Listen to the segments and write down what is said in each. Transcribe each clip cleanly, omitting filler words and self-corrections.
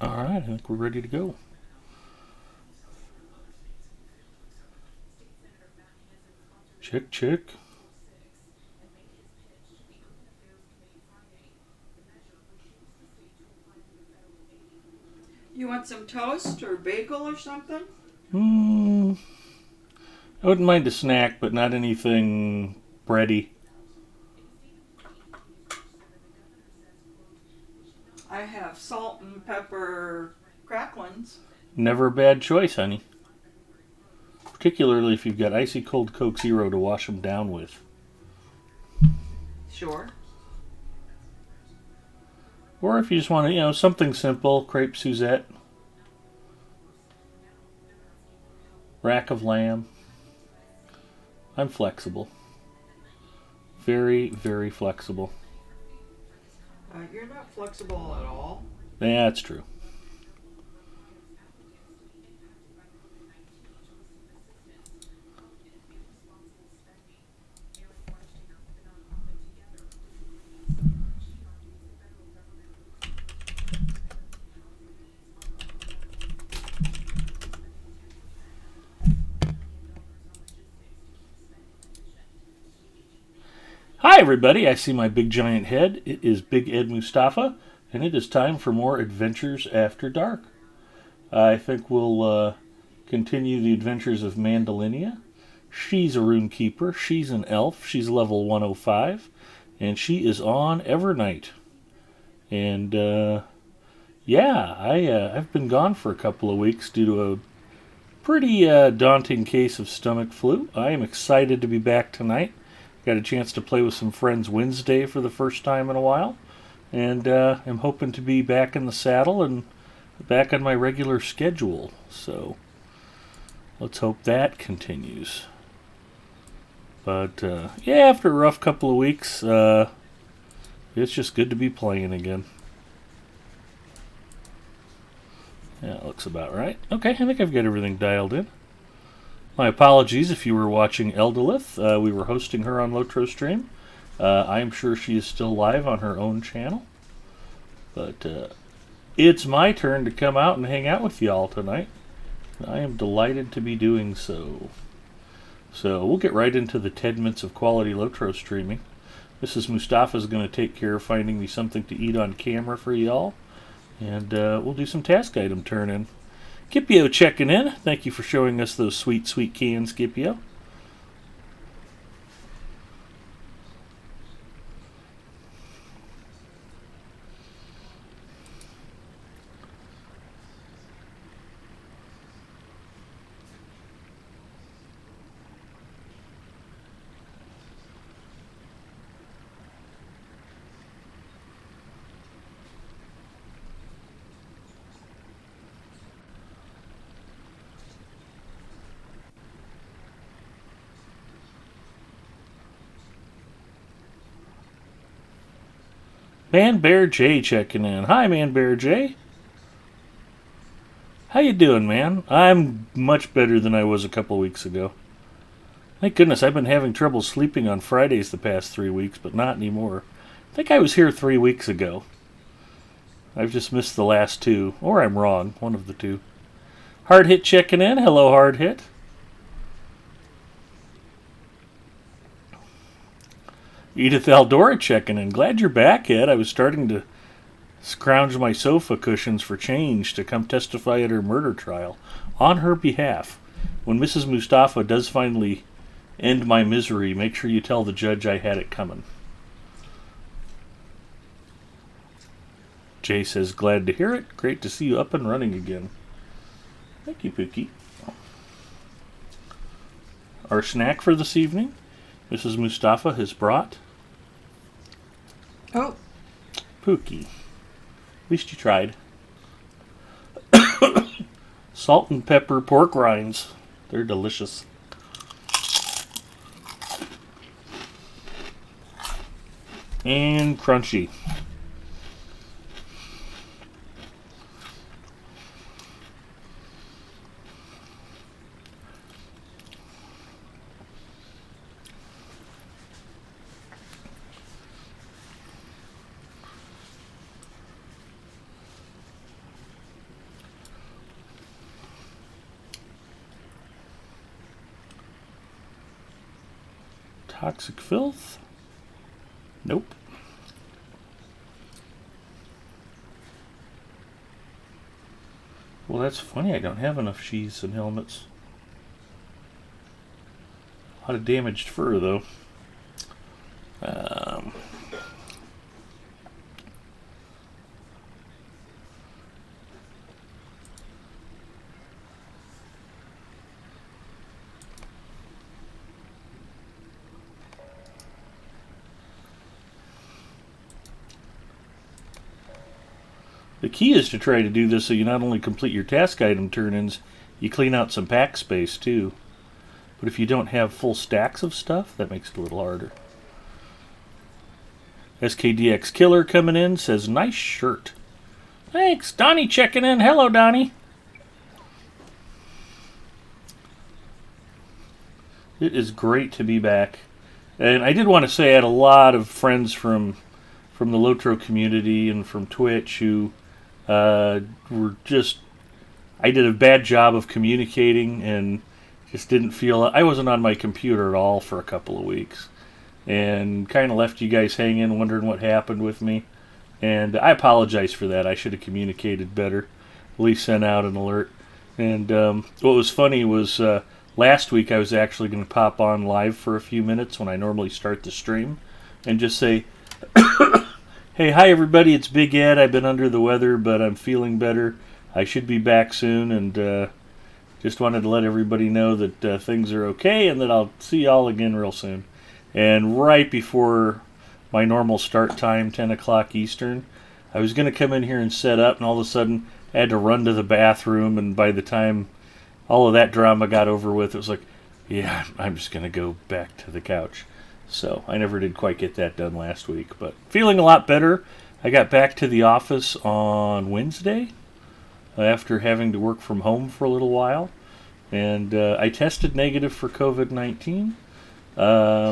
All right, I think we're ready to go. Check, check. You want some toast or bagel or something? Hmm. I wouldn't mind a snack, but not anything bready. I have salt and pepper cracklings. Never a bad choice, honey. Particularly if you've got icy cold Coke Zero to wash them down with. Sure. Or if you just want to, something simple, crepe Suzette, rack of lamb. I'm flexible. Very, very flexible. You're not flexible at all. Yeah, that's true. Hi, everybody. I see my big giant head. It is Big Ed Mustafa, and it is time for more Adventures After Dark. I think we'll continue the adventures of Mandalinia. She's a rune keeper. She's an elf. She's level 105, and she is on Evernight. And yeah, I've been gone for a couple of weeks due to a pretty daunting case of stomach flu. I am excited to be back tonight. Got a chance to play with some friends Wednesday for the first time in a while, and I'm hoping to be back in the saddle and back on my regular schedule. So let's hope that continues. But yeah, after a rough couple of weeks, it's just good to be playing again. Yeah, it looks about right. Okay, I think I've got everything dialed in. My apologies if you were watching Eldolith. We were hosting her on Lotro Stream. I am sure she is still live on her own channel. But it's my turn to come out and hang out with y'all tonight. I am delighted to be doing so. So we'll get right into the 10 minutes of quality Lotro streaming. Mrs. Mustafa is going to take care of finding me something to eat on camera for y'all. And we'll do some task item turn in. Scipio checking in. Thank you for showing us those sweet, sweet cans, Scipio. Man Bear J checking in. Hi, Man Bear J. How you doing, man? I'm much better than I was a couple weeks ago. Thank goodness, I've been having trouble sleeping on Fridays the past 3 weeks, but not anymore. I think I was here 3 weeks ago. I've just missed the last two, or I'm wrong, one of the two. Hard Hit checking in. Hello, Hard Hit. Edith Aldora checking in. Glad you're back, Ed. I was starting to scrounge my sofa cushions for change to come testify at her murder trial on her behalf. When Mrs. Mustafa does finally end my misery, make sure you tell the judge I had it coming. Jay says, glad to hear it. Great to see you up and running again. Thank you, Pookie. Our snack for this evening, Mrs. Mustafa has brought Oh, Pookie. At least you tried. Salt and pepper pork rinds. They're delicious. And crunchy. Toxic filth? Nope. Well, that's funny. I don't have enough sheaths and helmets. A lot of damaged fur, though. The key is to try to do this so you not only complete your task item turn-ins, you clean out some pack space too. But if you don't have full stacks of stuff, that makes it a little harder. SKDX Killer coming in says, nice shirt. Thanks. Donnie checking in. Hello, Donnie. It is great to be back. And I did want to say I had a lot of friends from the Lotro community and from Twitch who were just... I did a bad job of communicating and just didn't feel... I wasn't on my computer at all for a couple of weeks. And kind of left you guys hanging, wondering what happened with me. And I apologize for that. I should have communicated better. At least sent out an alert. And what was funny was last week I was actually going to pop on live for a few minutes when I normally start the stream. And just say, hey, hi everybody, it's Big Ed. I've been under the weather, but I'm feeling better. I should be back soon. And just wanted to let everybody know that things are okay and that I'll see y'all again real soon. And right before my normal start time, 10 o'clock Eastern, I was going to come in here and set up, and all of a sudden I had to run to the bathroom, and by the time all of that drama got over with, it was like, yeah, I'm just going to go back to the couch. So I never did quite get that done last week, but feeling a lot better. I got back to the office on Wednesday after having to work from home for a little while, and I tested negative for COVID-19.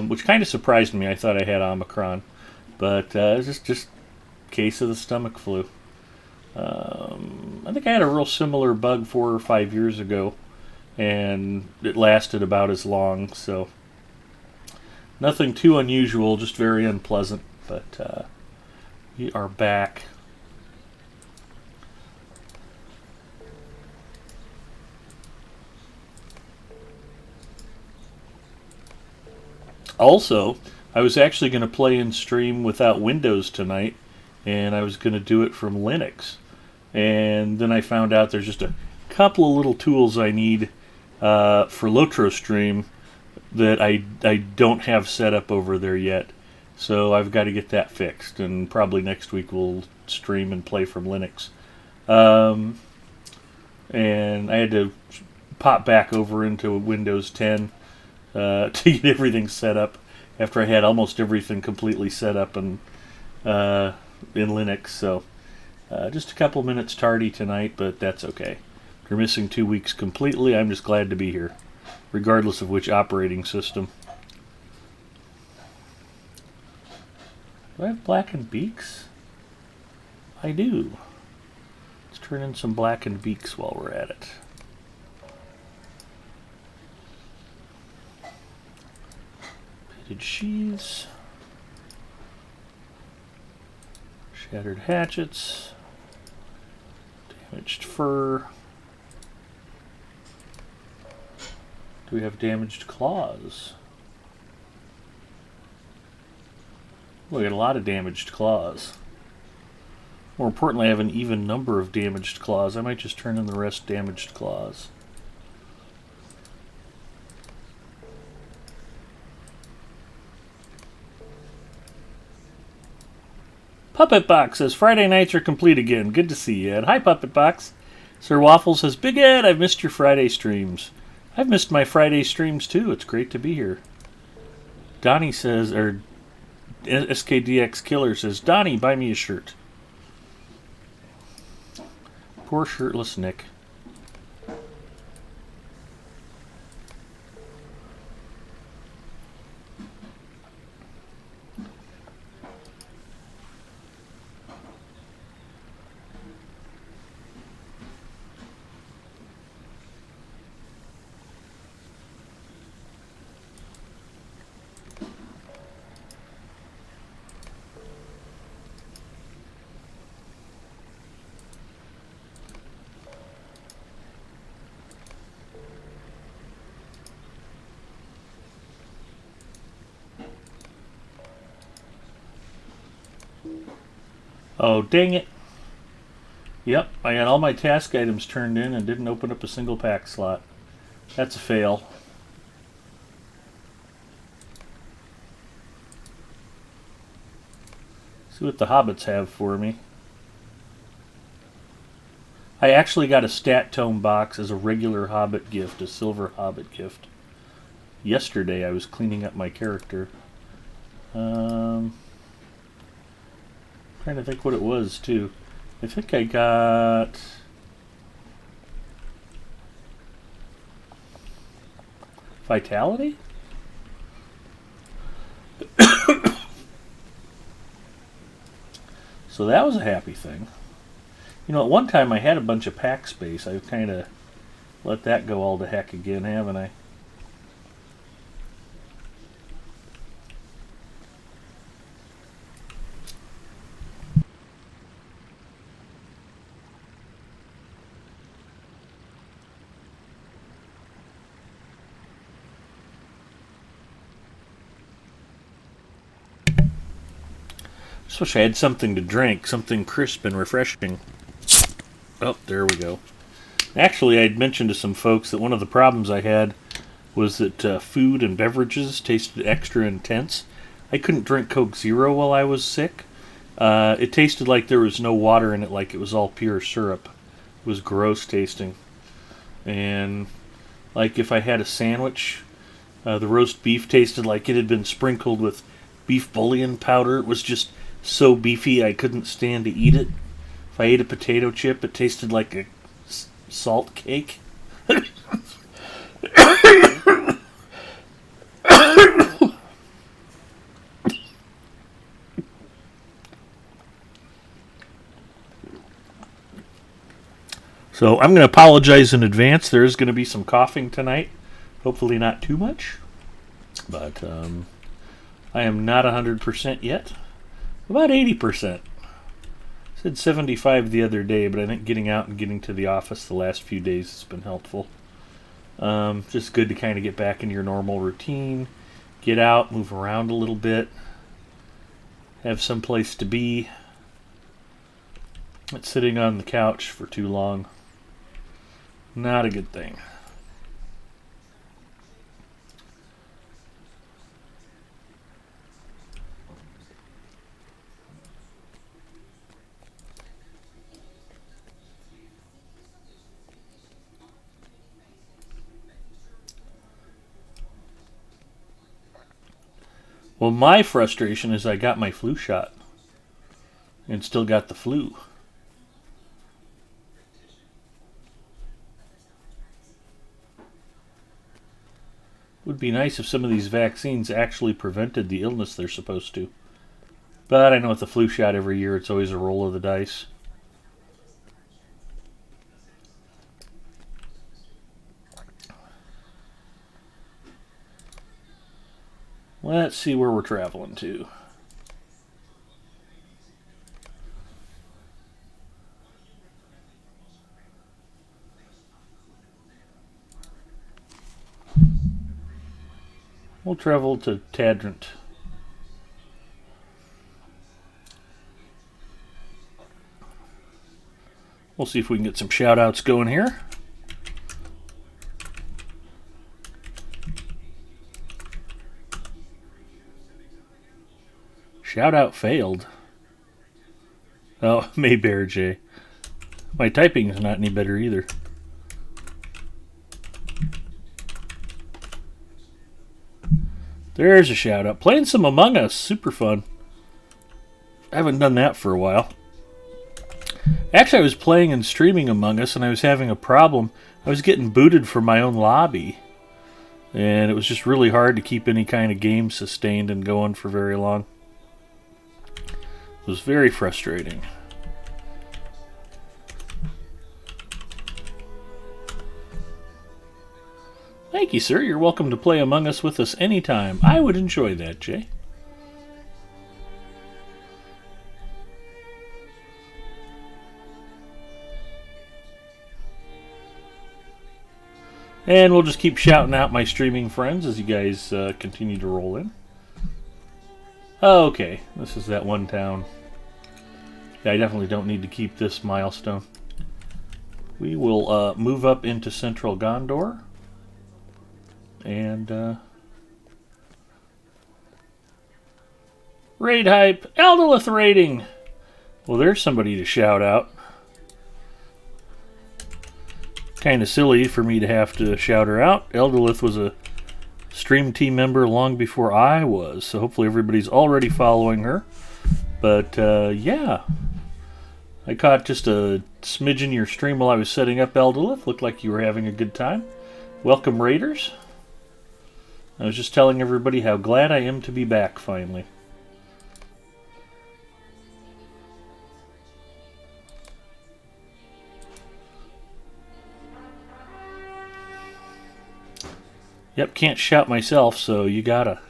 Which kind of surprised me. I thought I had Omicron, but it was just a case of the stomach flu. I think I had a real similar bug 4 or 5 years ago, and it lasted about as long, so nothing too unusual, just very unpleasant, but we are back. Also, I was actually going to play and stream without Windows tonight, and I was going to do it from Linux. And then I found out there's just a couple of little tools I need for Lotro Stream that I don't have set up over there yet. So I've got to get that fixed, and probably next week we'll stream and play from Linux. And I had to pop back over into Windows 10 to get everything set up after I had almost everything completely set up in Linux. So just a couple minutes tardy tonight, but that's okay. We're missing 2 weeks completely. I'm just glad to be here, regardless of which operating system. Do I have blackened beaks? I do. Let's turn in some blackened beaks while we're at it. Pitted sheaths. Shattered hatchets. Damaged fur. Do we have damaged claws? We got a lot of damaged claws. More importantly, I have an even number of damaged claws. I might just turn in the rest damaged claws. Puppet Box says, Friday nights are complete again. Good to see you, Ed. Hi, Puppet Box. Sir Waffles says, Big Ed, I've missed your Friday streams. I've missed my Friday streams, too. It's great to be here. Donnie says, or SKDX Killer says, Donnie, buy me a shirt. Poor shirtless Nick. Oh, dang it. Yep, I got all my task items turned in and didn't open up a single pack slot. That's a fail. See what the hobbits have for me. I actually got a stat tome box as a regular hobbit gift, a silver hobbit gift. Yesterday I was cleaning up my character. Trying to think what it was too. I think I got Vitality? So that was a happy thing. You know, at one time I had a bunch of pack space. I've kind of let that go all to heck again, haven't I? Just wish I had something to drink, something crisp and refreshing. Oh, there we go. Actually, I'd mentioned to some folks that one of the problems I had was that food and beverages tasted extra intense. I couldn't drink Coke Zero while I was sick. It tasted like there was no water in it, like it was all pure syrup. It was gross tasting. And like if I had a sandwich, the roast beef tasted like it had been sprinkled with beef bouillon powder. It was just so beefy I couldn't stand to eat it. If I ate a potato chip, it tasted like a salt cake. So I'm going to apologize in advance. There is going to be some coughing tonight. Hopefully not too much. But I am not 100% yet. About 80%. I said 75 the other day, but I think getting out and getting to the office the last few days has been helpful. Just good to kind of get back into your normal routine. Get out, move around a little bit. Have some place to be. Not sitting on the couch for too long. Not a good thing. Well, my frustration is I got my flu shot and still got the flu. Would be nice if some of these vaccines actually prevented the illness they're supposed to. But I know with the flu shot every year, it's always a roll of the dice. Let's see where we're traveling to. We'll travel to Tadrant. We'll see if we can get some shout-outs going here. Shout-out failed. Oh, Maybear J. My typing is not any better either. There's a shout-out. Playing some Among Us. Super fun. I haven't done that for a while. Actually, I was playing and streaming Among Us, and I was having a problem. I was getting booted from my own lobby. And it was just really hard to keep any kind of game sustained and going for very long. It was very frustrating. Thank you, sir. You're welcome to play Among Us with us anytime. I would enjoy that, Jay. And we'll just keep shouting out my streaming friends as you guys continue to roll in. Okay, this is that one town. Yeah, I definitely don't need to keep this milestone. We will move up into Central Gondor. And raid hype! Eldolith raiding! Well, there's somebody to shout out. Kind of silly for me to have to shout her out. Eldolith was a stream team member long before I was, so hopefully everybody's already following her. But yeah, I caught just a smidgen of your stream while I was setting up Eldolith. Looked like you were having a good time. Welcome, Raiders. I was just telling everybody how glad I am to be back finally. Yep, can't shout myself, so you gotta.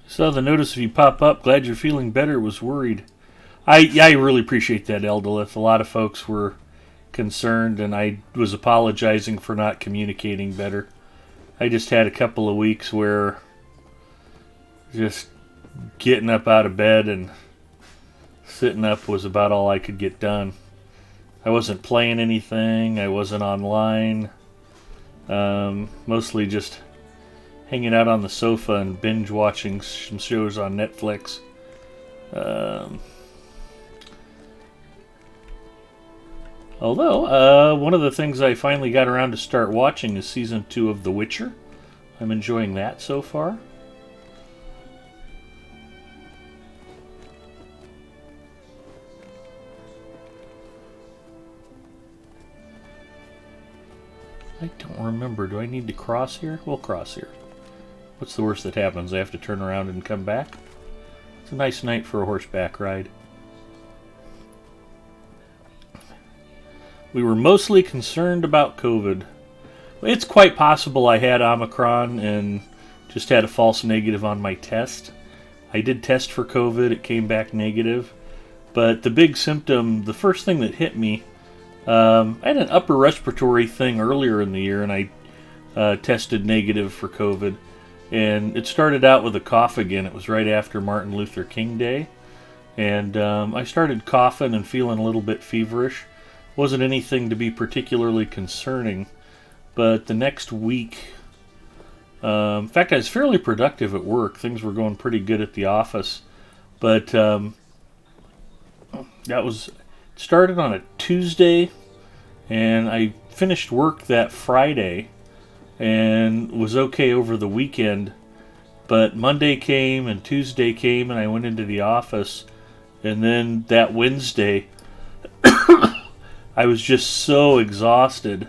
Saw the notice of you pop up. Glad you're feeling better. Was worried. I really appreciate that, Eldolith. A lot of folks were concerned, and I was apologizing for not communicating better. I just had a couple of weeks where just getting up out of bed and sitting up was about all I could get done. I wasn't playing anything. I wasn't online. Mostly just hanging out on the sofa and binge watching some shows on Netflix. Although, one of the things I finally got around to start watching is Season 2 of The Witcher. I'm enjoying that so far. I don't remember. Do I need to cross here? We'll cross here. What's the worst that happens? I have to turn around and come back? It's a nice night for a horseback ride. We were mostly concerned about COVID. It's quite possible I had Omicron and just had a false negative on my test. I did test for COVID. It came back negative. But the big symptom, the first thing that hit me, I had an upper respiratory thing earlier in the year, and I tested negative for COVID. And it started out with a cough again. It was right after Martin Luther King Day. And I started coughing and feeling a little bit feverish. Wasn't anything to be particularly concerning. But the next week, in fact, I was fairly productive at work. Things were going pretty good at the office. But that was started on a Tuesday, and I finished work that Friday and was okay over the weekend. But Monday came and Tuesday came, and I went into the office, and then that Wednesday I was just so exhausted,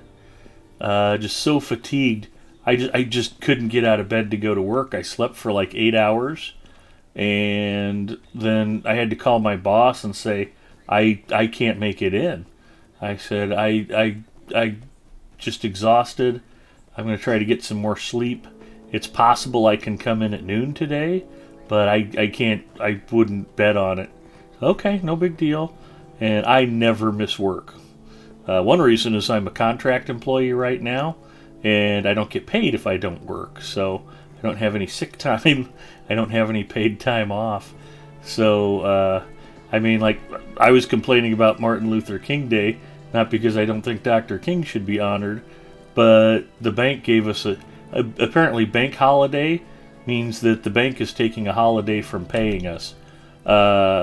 just so fatigued. I just couldn't get out of bed to go to work. I slept for like 8 hours, and then I had to call my boss and say, I can't make it in. I said, I just exhausted. I'm going to try to get some more sleep. It's possible I can come in at noon today, but I can't, I wouldn't bet on it. Okay, no big deal. And I never miss work. One reason is I'm a contract employee right now, and I don't get paid if I don't work. So I don't have any sick time. I don't have any paid time off. So, I mean, like, I was complaining about Martin Luther King Day, not because I don't think Dr. King should be honored, but the bank gave us apparently bank holiday means that the bank is taking a holiday from paying us,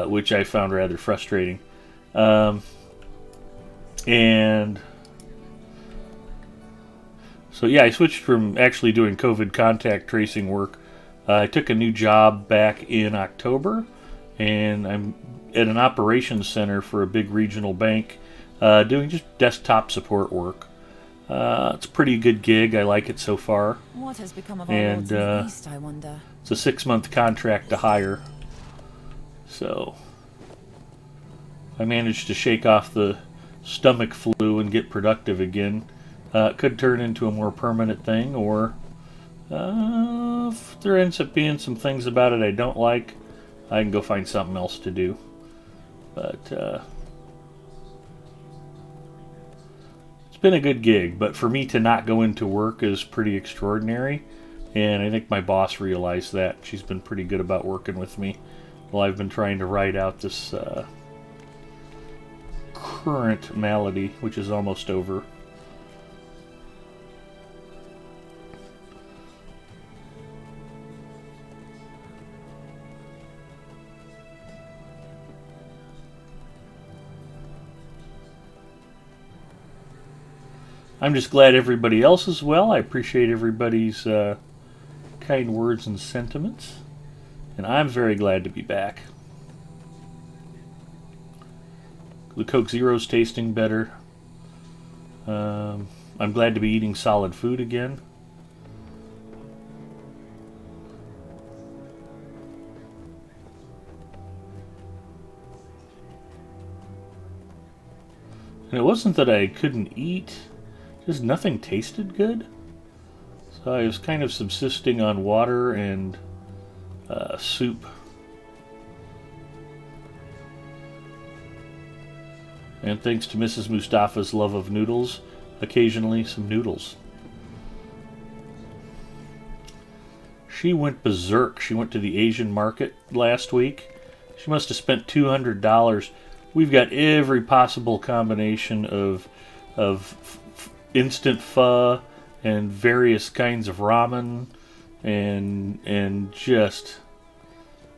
which I found rather frustrating. And so, yeah, I switched from actually doing COVID contact tracing work. I took a new job back in October, and I'm at an operations center for a big regional bank, doing just desktop support work. It's a pretty good gig. I like it so far. What has become of And our Lords East, I wonder? It's a 6-month contract to hire. So I managed to shake off the stomach flu and get productive again. It could turn into a more permanent thing, or if there ends up being some things about it I don't like, I can go find something else to do. But it's been a good gig, but for me to not go into work is pretty extraordinary, and I think my boss realized that. She's been pretty good about working with me while I've been trying to ride out this current malady, which is almost over. I'm just glad everybody else is well. I appreciate everybody's kind words and sentiments. And I'm very glad to be back. The Coke Zero's tasting better. I'm glad to be eating solid food again. And it wasn't that I couldn't eat. Just nothing tasted good. So I was kind of subsisting on water and soup. And thanks to Mrs. Mustafa's love of noodles, occasionally some noodles. She went berserk. She went to the Asian market last week. She must have spent $200. We've got every possible combination of instant pho and various kinds of ramen and just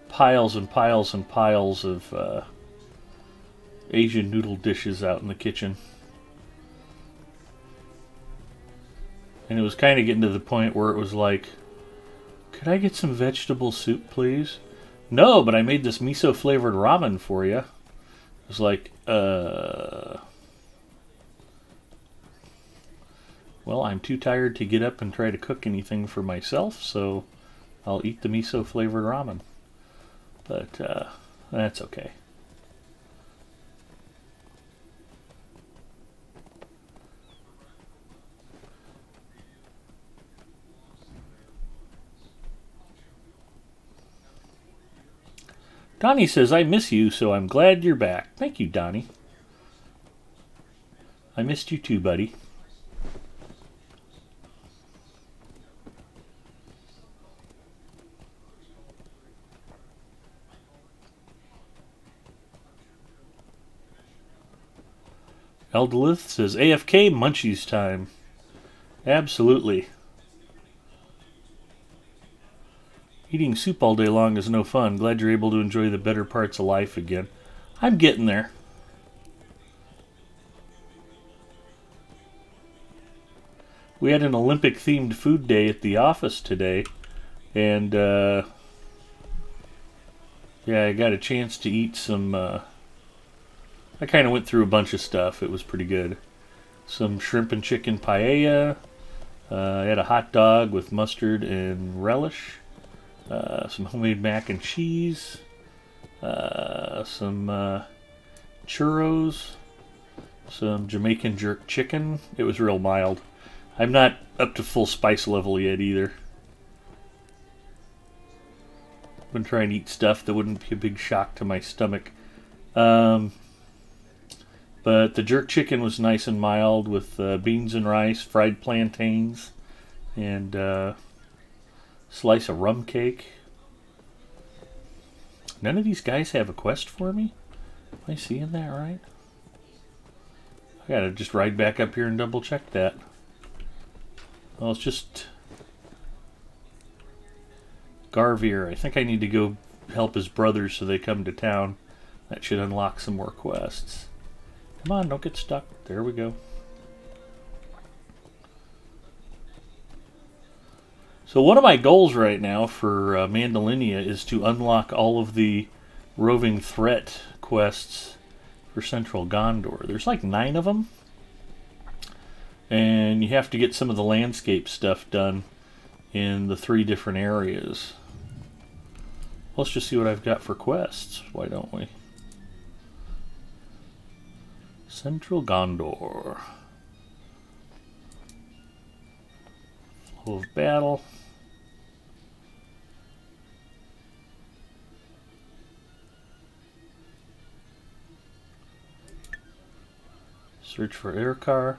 piles and piles and piles of Asian noodle dishes out in the kitchen. And it was kind of getting to the point where it was like, could I get some vegetable soup, please? No, but I made this miso flavored ramen for you. It was like, well, I'm too tired to get up and try to cook anything for myself, so I'll eat the miso flavored ramen. But that's okay. Donnie says, I miss you, so I'm glad you're back. Thank you, Donnie. I missed you too, buddy. Eldolith says, AFK munchies time. Absolutely. Eating soup all day long is no fun. Glad you're able to enjoy the better parts of life again. I'm getting there. We had an Olympic-themed food day at the office today, and yeah, I got a chance to eat some. I kind of went through a bunch of stuff. It was pretty good. Some shrimp and chicken paella. I had a hot dog with mustard and relish. Some homemade mac and cheese, some churros, some Jamaican jerk chicken. It was real mild. I'm not up to full spice level yet either. Been trying to eat stuff that wouldn't be a big shock to my stomach. But the jerk chicken was nice and mild with beans and rice, fried plantains, and slice of rum cake. None of these guys have a quest for me? Am I seeing that right? I gotta just ride back up here and double check that. Well, it's just Garvier. I think I need to go help his brothers so they come to town. That should unlock some more quests. Come on, don't get stuck. There we go. So one of my goals right now for Mandalinia is to unlock all of the roving threat quests for Central Gondor. There's like 9 of them. And you have to get some of the landscape stuff done in the 3 different areas. Let's just see what I've got for quests. Why don't we? Central Gondor. Flow of battle. Search for Aircar.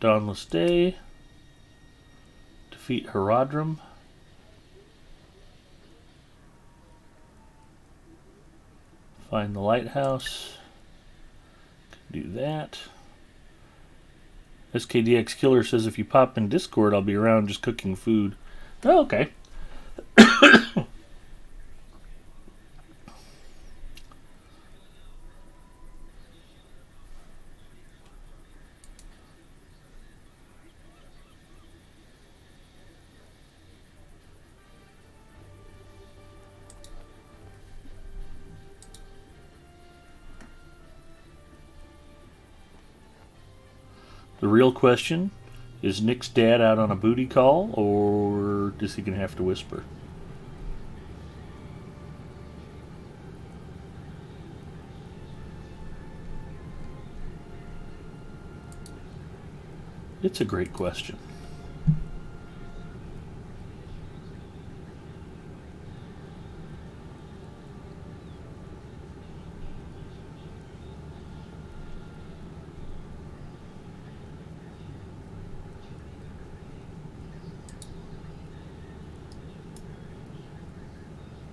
Dawnless Day. Defeat Herodrum. Find the lighthouse. Can do that. SKDX Killer says if you pop in Discord, I'll be around just cooking food. Oh, okay. The real question is Nick's dad out on a booty call, or is he going to have to whisper? It's a great question.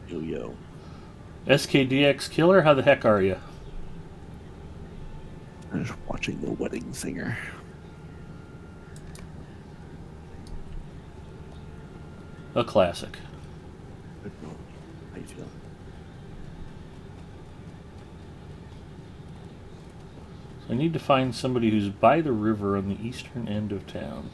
Yo. SKDX Killer, how the heck are you? I'm just watching The Wedding Singer. A classic. How you feel? So I need to find somebody who's by the river on the eastern end of town.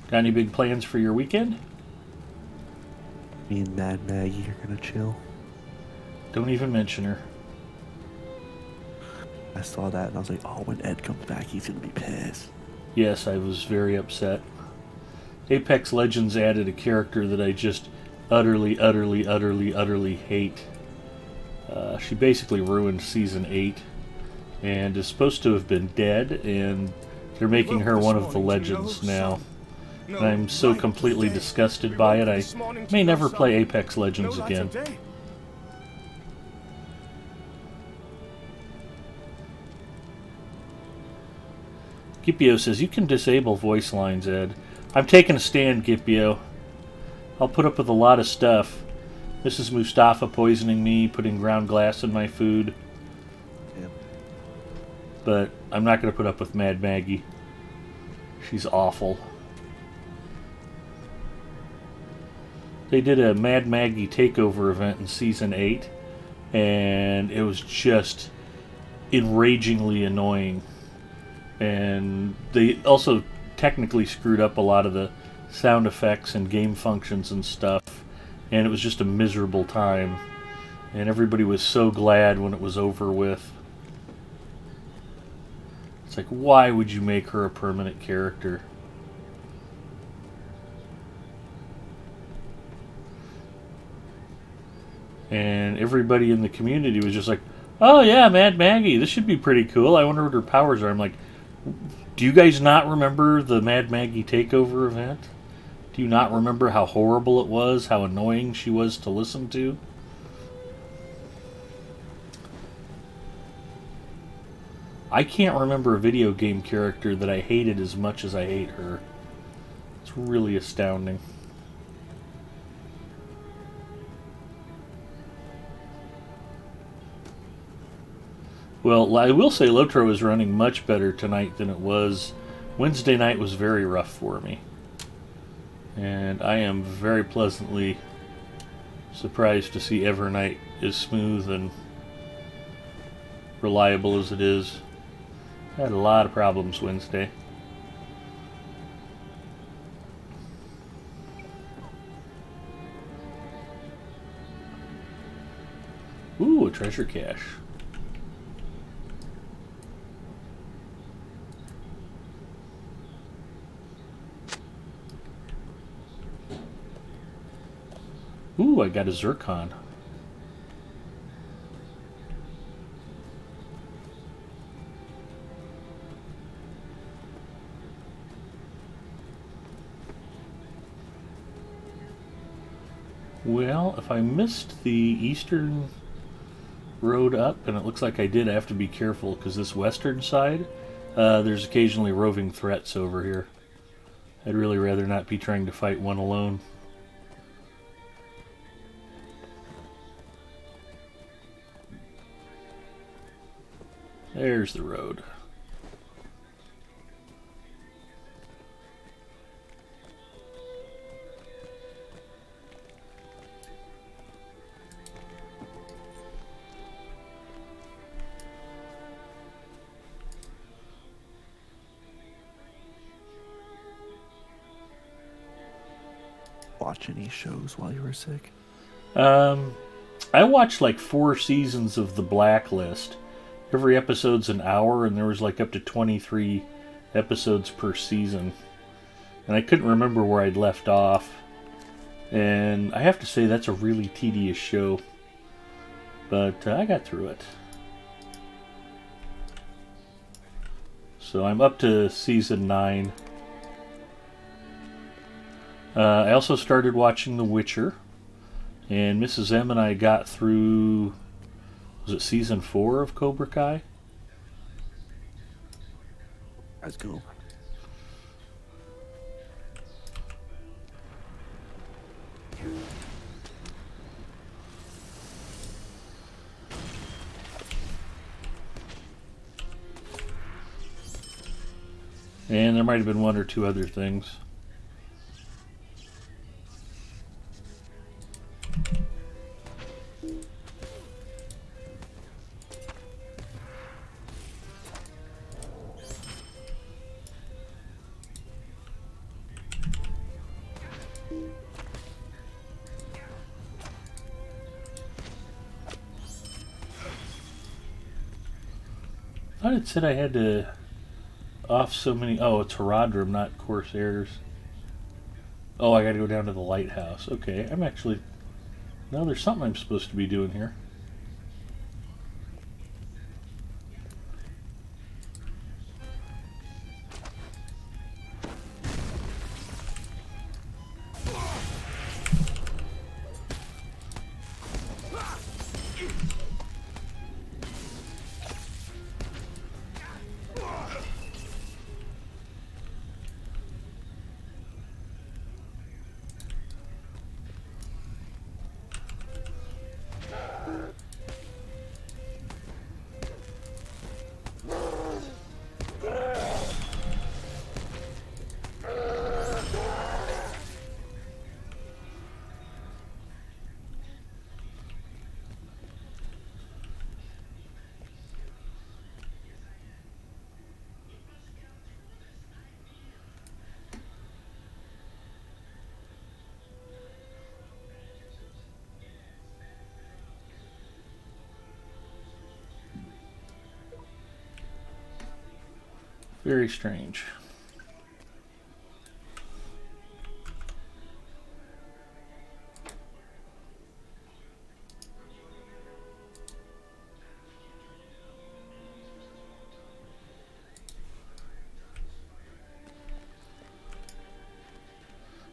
Got any big plans for your weekend? Me and Mad Maggie are gonna chill. Don't even mention her. I saw that and I was like, oh, when Ed comes back, he's gonna be pissed. Yes, I was very upset. Apex Legends added a character that I just utterly hate. She basically ruined Season 8 and is supposed to have been dead, and they're making her one of the legends now. And I'm so completely disgusted by it, I may never play Apex Legends again. Gipio says, you can disable voice lines, Ed. I'm taking a stand, Gipio. I'll put up with a lot of stuff. Mrs. Mustafa poisoning me, putting ground glass in my food. Yeah. But I'm not going to put up with Mad Maggie. She's awful. They did a Mad Maggie takeover event in Season 8, and it was just enragingly annoying. And they also technically screwed up a lot of the sound effects and game functions and stuff, and it was just a miserable time. And everybody was so glad when it was over with. It's like, why would you make her a permanent character? And everybody in the community was just like, oh yeah, Mad Maggie, this should be pretty cool. I wonder what her powers are. I'm like, do you guys not remember the Mad Maggie takeover event? Do you not remember how horrible it was, how annoying she was to listen to? I can't remember a video game character that I hated as much as I hate her. It's really astounding. Well, I will say Lotro is running much better tonight than it was. Wednesday night was very rough for me. And I am very pleasantly surprised to see Evernight as smooth and reliable as it is. I had a lot of problems Wednesday. Ooh, a treasure cache. Ooh, I got a zircon. Well, if I missed the eastern road up, and it looks like I did, I have to be careful because this western side, there's occasionally roving threats over here. I'd really rather not be trying to fight one alone. There's the road. Watch any shows while you were sick? I watched like 4 seasons of The Blacklist. Every episode's an hour, and there was like up to 23 episodes per season. And I couldn't remember where I'd left off. And I have to say, that's a really tedious show. But I got through it. So I'm up to season 9. I also started watching The Witcher. And Mrs. M and I got through, was it season 4 of Cobra Kai? Let's go. And there might have been 1 or 2 other things. I thought it said I had to off so many. Oh, it's Herodrum, not Corsairs. Oh, I gotta go down to the lighthouse. Okay, I'm actually. No, there's something I'm supposed to be doing here. Very strange.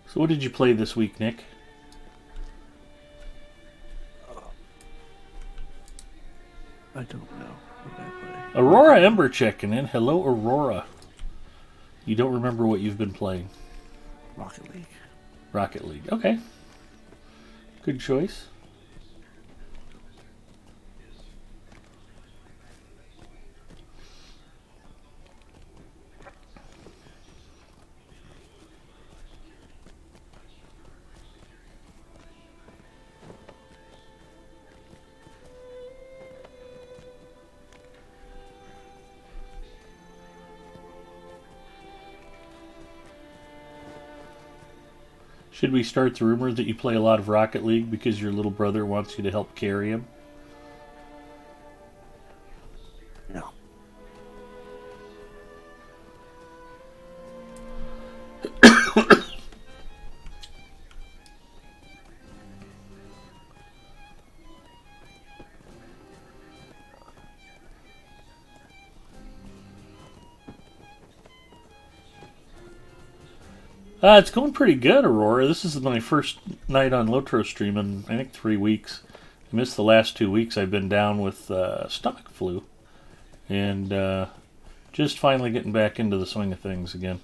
So what did you play this week, Nick? I don't know. What did I play? Aurora Ember checking in. Hello, Aurora. You don't remember what you've been playing? Rocket League. Rocket League. Okay. Good choice. Should we start the rumor that you play a lot of Rocket League because your little brother wants you to help carry him? It's going pretty good, Aurora. This is my first night on Lotro stream in, I think, 3 weeks. I missed the last 2 weeks. I've been down with stomach flu. And just finally getting back into the swing of things again.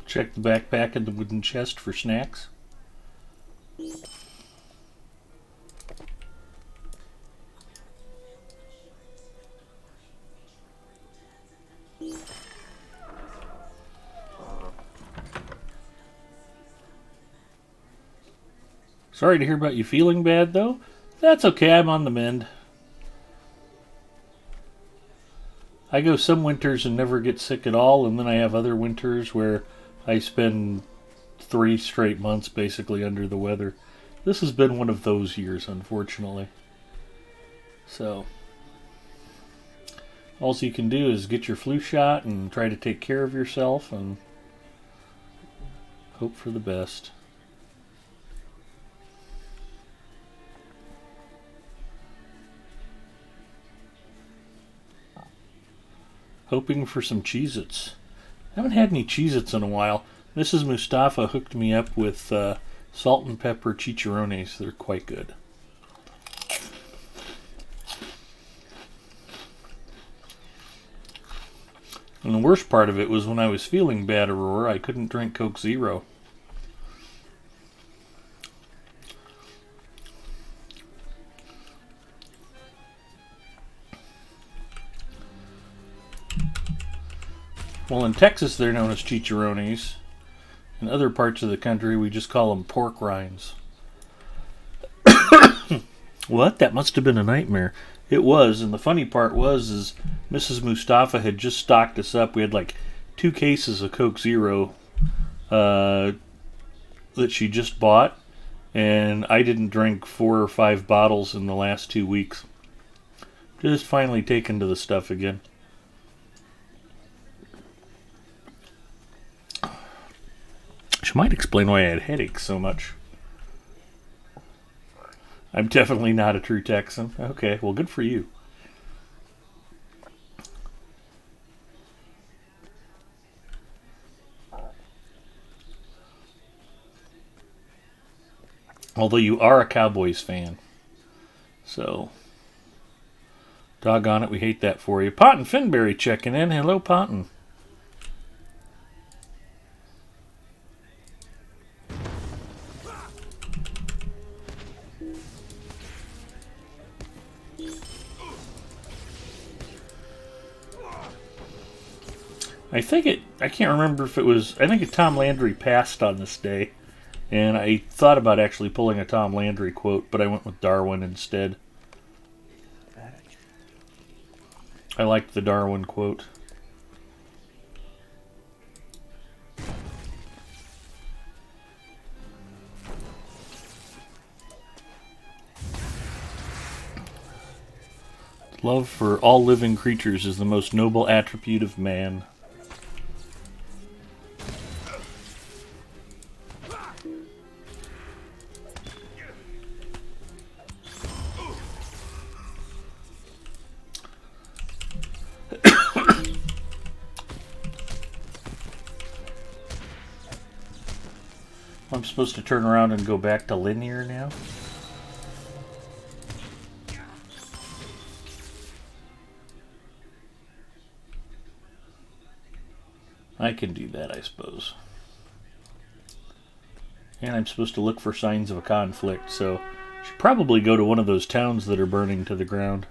Check the backpack and the wooden chest for snacks. Sorry to hear about you feeling bad, though. That's okay, I'm on the mend. I go some winters and never get sick at all, and then I have other winters where I spend 3 straight months basically under the weather. This has been one of those years, unfortunately. So, all you can do is get your flu shot and try to take care of yourself and hope for the best. Hoping for some Cheez-Its. I haven't had any Cheez-Its in a while. Mrs. Mustafa hooked me up with salt and pepper chicharrones. They're quite good. And the worst part of it was when I was feeling bad, Aurora, I couldn't drink Coke Zero. Well, in Texas, they're known as chicharrones. In other parts of the country, we just call them pork rinds. What? That must have been a nightmare. It was, and the funny part was is Mrs. Mustafa had just stocked us up. We had like 2 cases of Coke Zero uh, that she just bought, and I didn't drink 4 or 5 bottles in the last 2 weeks. Just finally taken to the stuff again. She might explain why I had headaches so much. I'm definitely not a true Texan. Okay, well, good for you. Although you are a Cowboys fan. So, doggone it, we hate that for you. Ponton Finberry checking in. Hello, Ponton. I can't remember if it was, I think a Tom Landry passed on this day. And I thought about actually pulling a Tom Landry quote, but I went with Darwin instead. I liked the Darwin quote. Love for all living creatures is the most noble attribute of man. I'm supposed to turn around and go back to linear now? I can do that, I suppose. And I'm supposed to look for signs of a conflict, so I should probably go to one of those towns that are burning to the ground.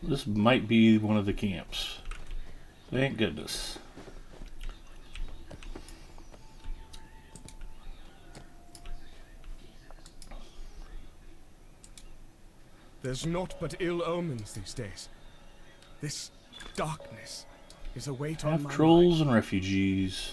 This might be one of the camps. Thank goodness. There's naught but ill omens these days. This darkness is a weight on my Half-trolls mind. and refugees.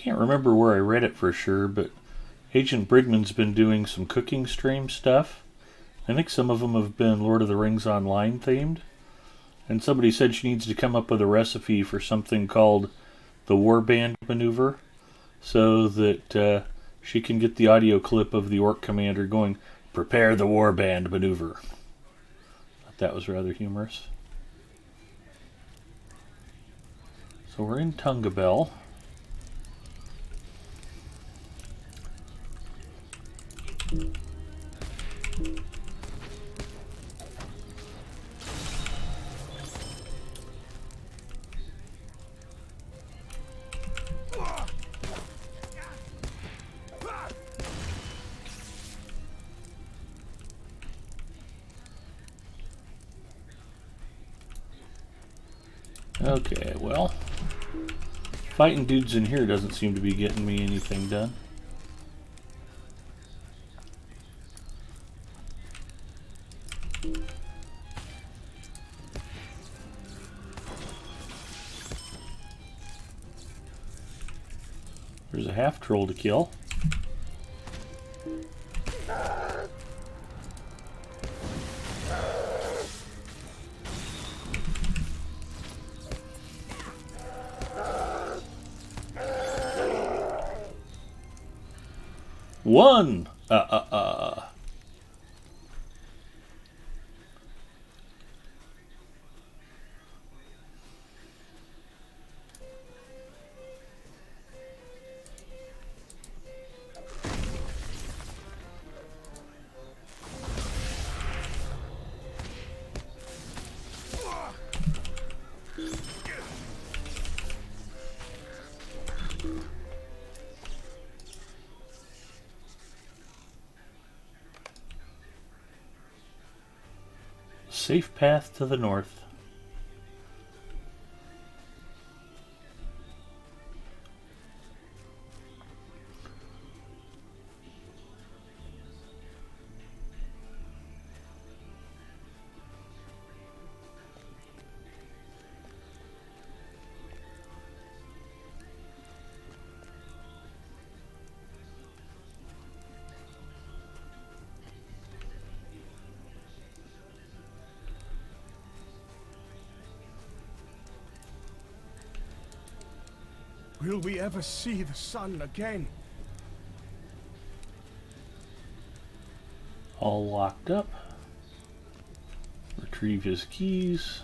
can't remember where I read it for sure, but Agent Brigman's been doing some cooking stream stuff. I think some of them have been Lord of the Rings Online themed. And somebody said she needs to come up with a recipe for something called the Warband Maneuver, so that she can get the audio clip of the Orc Commander going, "Prepare the Warband Maneuver." Thought that was rather humorous. So we're in Tungabel. Okay, well, fighting dudes in here doesn't seem to be getting me anything done. There's a half troll to kill. One! Safe path to the north. Will we ever see the sun again? All locked up. Retrieve his keys.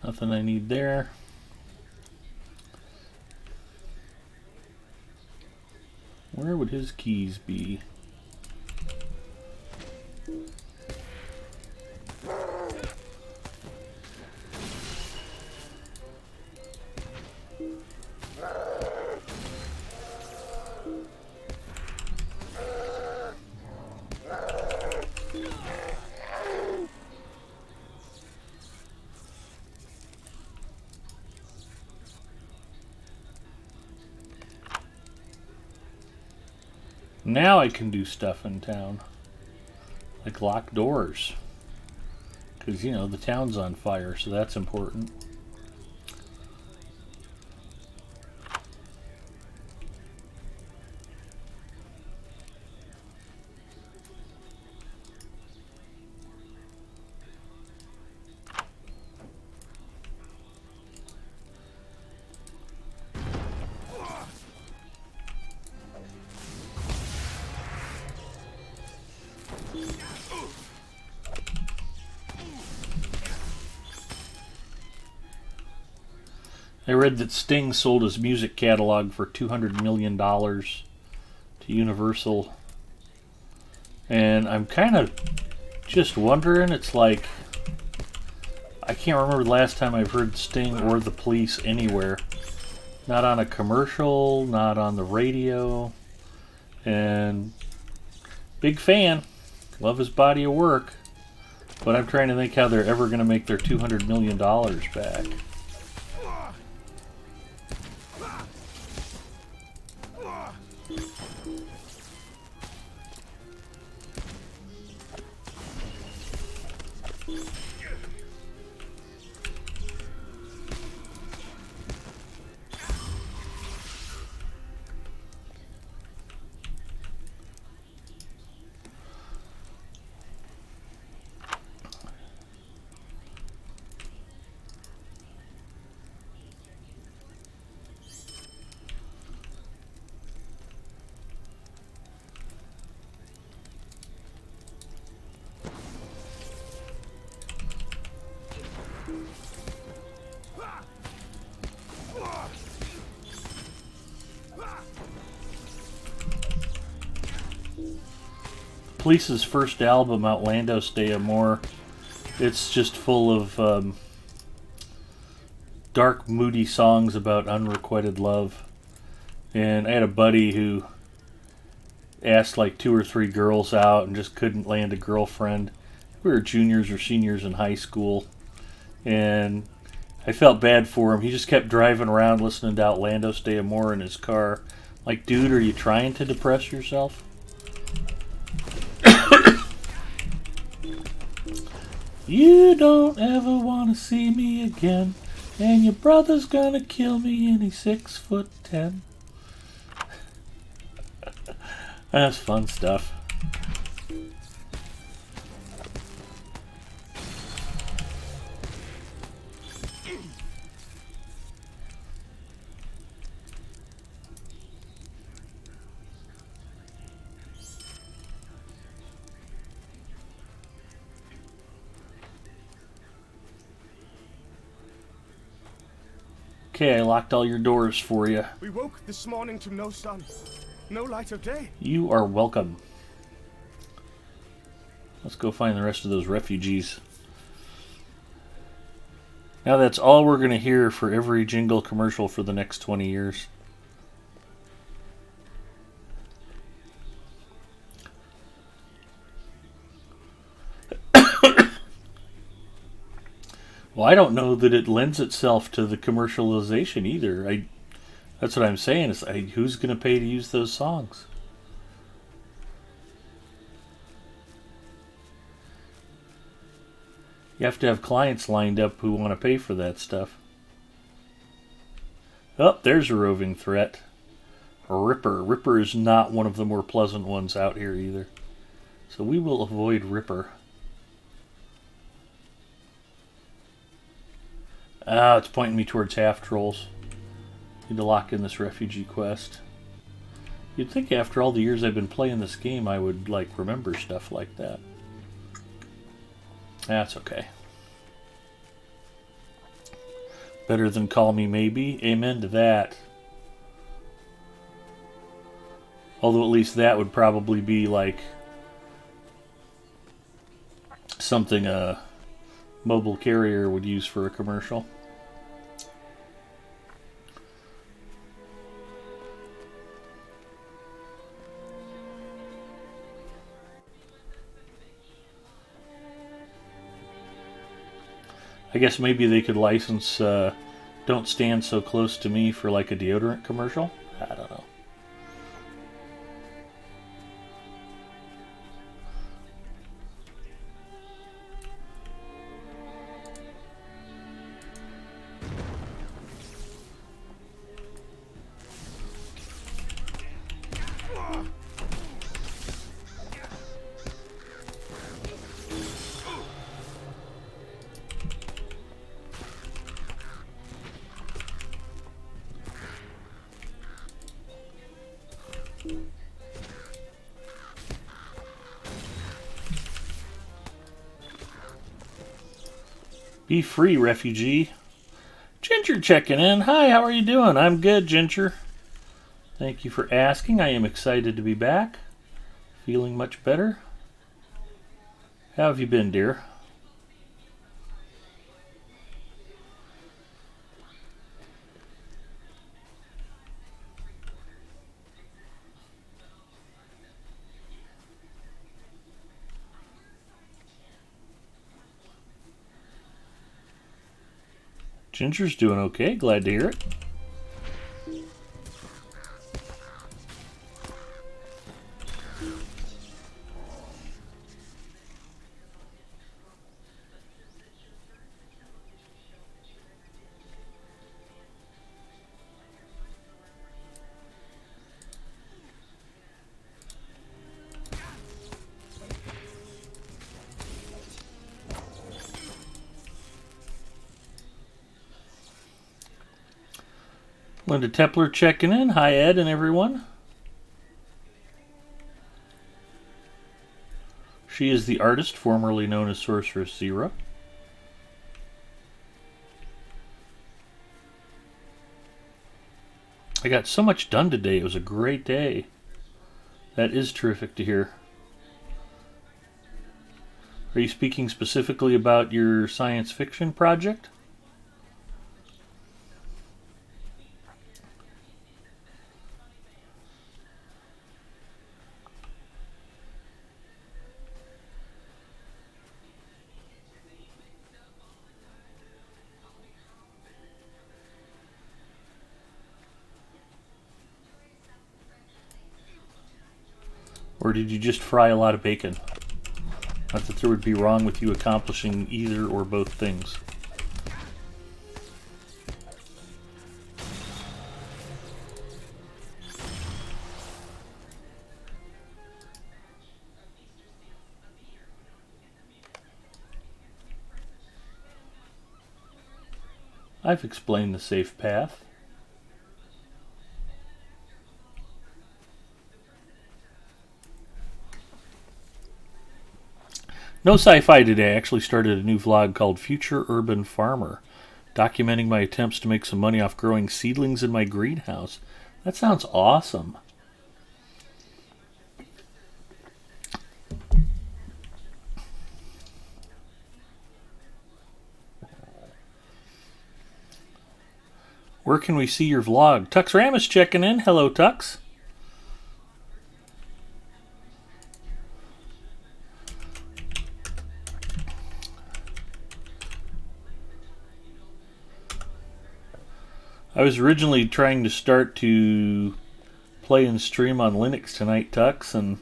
Nothing I need there. Where would his keys be? Now I can do stuff in town. Like lock doors. Because, you know, the town's on fire, so that's important. I read that Sting sold his music catalog for $200 million to Universal. And I'm kind of just wondering, it's like, I can't remember the last time I've heard Sting or the Police anywhere. Not on a commercial, not on the radio. And big fan. Love his body of work. But I'm trying to think how they're ever going to make their $200 million back. Police's first album, Outlandos Day Amore, it's just full of dark, moody songs about unrequited love. And I had a buddy who asked like 2 or 3 girls out and just couldn't land a girlfriend. We were juniors or seniors in high school, and I felt bad for him. He just kept driving around listening to Outlandos Day Amore in his car. Like, dude, are you trying to depress yourself? You don't ever want to see me again, and your brother's gonna kill me and he's 6'10". That's fun stuff. Okay, I locked all your doors for you. We woke this morning to no sun, no light of day. You are welcome. Let's go find the rest of those refugees. Now that's all we're going to hear for every jingle commercial for the next 20 years. Well, I don't know that it lends itself to the commercialization either. That's what I'm saying. Is who's going to pay to use those songs? You have to have clients lined up who want to pay for that stuff. Oh, there's a roving threat. A Ripper. Ripper is not one of the more pleasant ones out here either. So we will avoid Ripper. Ah, it's pointing me towards half-trolls. Need to lock in this refugee quest. You'd think after all the years I've been playing this game I would, like, remember stuff like that. That's okay. Better than Call Me Maybe. Amen to that. Although at least that would probably be, like, something a mobile carrier would use for a commercial. I guess maybe they could license Don't Stand So Close to Me for like a deodorant commercial. I don't know. Be free, refugee. Ginger checking in. Hi, how are you doing? I'm good, Ginger. Thank you for asking. I am excited to be back. Feeling much better. How have you been, dear? Ginger's doing okay. Glad to hear it. Linda Tepler checking in. Hi, Ed and everyone. She is the artist formerly known as Sorceress Zero. I got so much done today. It was a great day. That is terrific to hear. Are you speaking specifically about your science fiction project? Or did you just fry a lot of bacon? Not that there would be wrong with you accomplishing either or both things. I've explained the safe path. No sci-fi today. I actually started a new vlog called Future Urban Farmer, documenting my attempts to make some money off growing seedlings in my greenhouse. That sounds awesome. Where can we see your vlog? Tux Ramus checking in. Hello, Tux. I was originally trying to start to play and stream on Linux tonight, Tux, and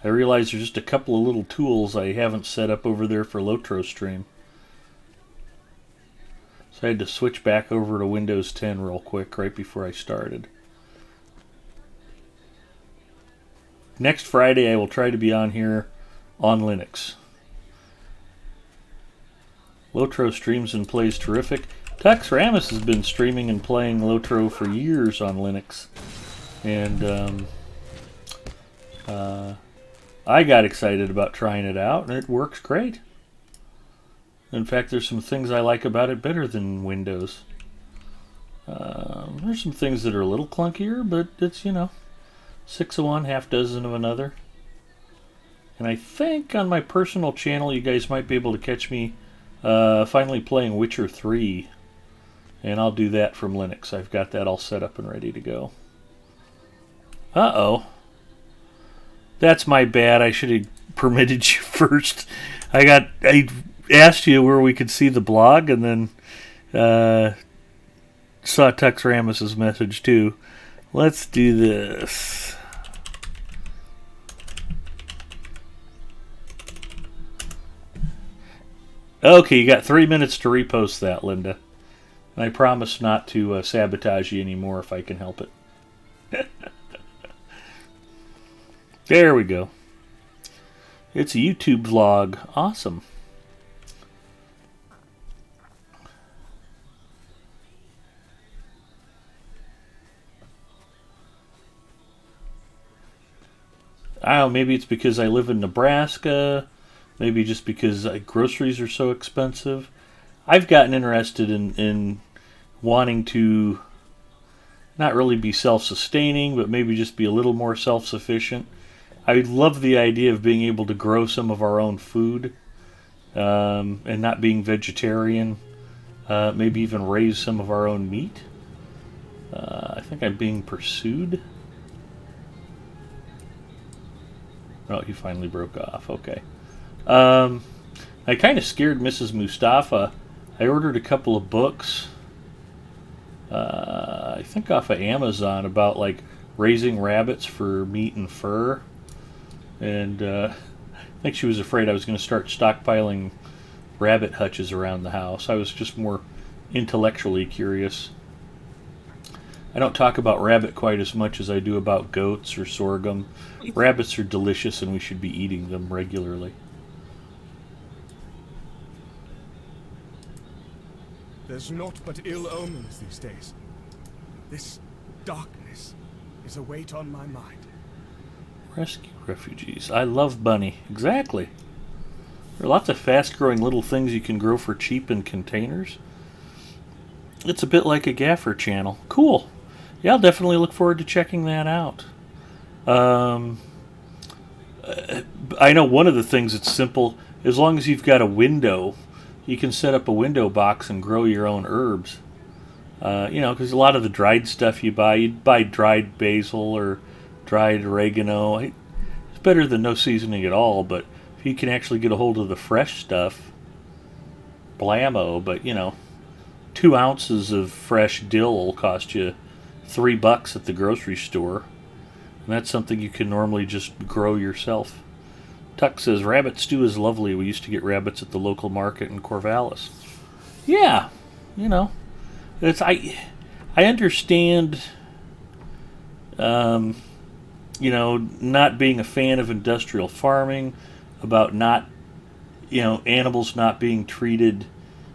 I realized there's just a couple of little tools I haven't set up over there for Lotro Stream. So I had to switch back over to Windows 10 real quick right before I started. Next Friday I will try to be on here on Linux. Lotro streams and plays terrific. Tux Ramus has been streaming and playing Lotro for years on Linux. And I got excited about trying it out, and it works great. In fact, there's some things I like about it better than Windows. There's some things that are a little clunkier, but it's, 6 of one, half dozen of another. And I think on my personal channel you guys might be able to catch me finally playing Witcher 3. And I'll do that from Linux. I've got that all set up and ready to go. Uh-oh. That's my bad. I should have permitted you first. I asked you where we could see the blog, and then saw Tux Ramus's message too. Let's do this. Okay, you got 3 minutes to repost that, Linda. And I promise not to sabotage you anymore if I can help it. There we go. It's a YouTube vlog. Awesome. I don't know, maybe it's because I live in Nebraska. Maybe just because groceries are so expensive. I've gotten interested in wanting to not really be self-sustaining, but maybe just be a little more self-sufficient. I love the idea of being able to grow some of our own food and not being vegetarian. Maybe even raise some of our own meat. I think I'm being pursued. Oh, he finally broke off. Okay. I kind of scared Mrs. Mustafa. I ordered a couple of books I think off of Amazon about like raising rabbits for meat and fur, and I think she was afraid I was going to start stockpiling rabbit hutches around the house. I was just more intellectually curious. I don't talk about rabbit quite as much as I do about goats or sorghum. Rabbits are delicious and we should be eating them regularly. There's naught but ill omens these days. This darkness is a weight on my mind. Rescue refugees. I love Bunny. Exactly. There are lots of fast-growing little things you can grow for cheap in containers. It's a bit like a gaffer channel. Cool. Yeah, I'll definitely look forward to checking that out. I know one of the things that's simple, as long as you've got a window, you can set up a window box and grow your own herbs. Because a lot of the dried stuff you'd buy dried basil or dried oregano. It's better than no seasoning at all, but if you can actually get a hold of the fresh stuff, blammo, but 2 ounces of fresh dill will cost you $3 at the grocery store. And that's something you can normally just grow yourself. Tuck says, rabbit stew is lovely. We used to get rabbits at the local market in Corvallis. Yeah, I understand, not being a fan of industrial farming, about not, animals not being treated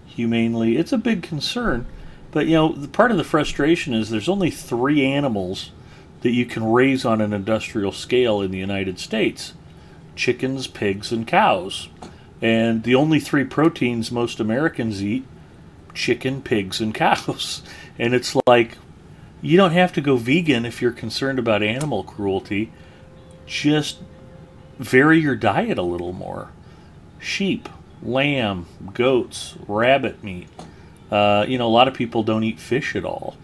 humanely. It's a big concern. But, part of the frustration is there's only 3 animals that you can raise on an industrial scale in the United States. Chickens, pigs, and cows. And the only 3 proteins most Americans eat, chicken, pigs, and cows. And it's like, you don't have to go vegan if you're concerned about animal cruelty. Just vary your diet a little more. Sheep, lamb, goats, rabbit meat. A lot of people don't eat fish at all.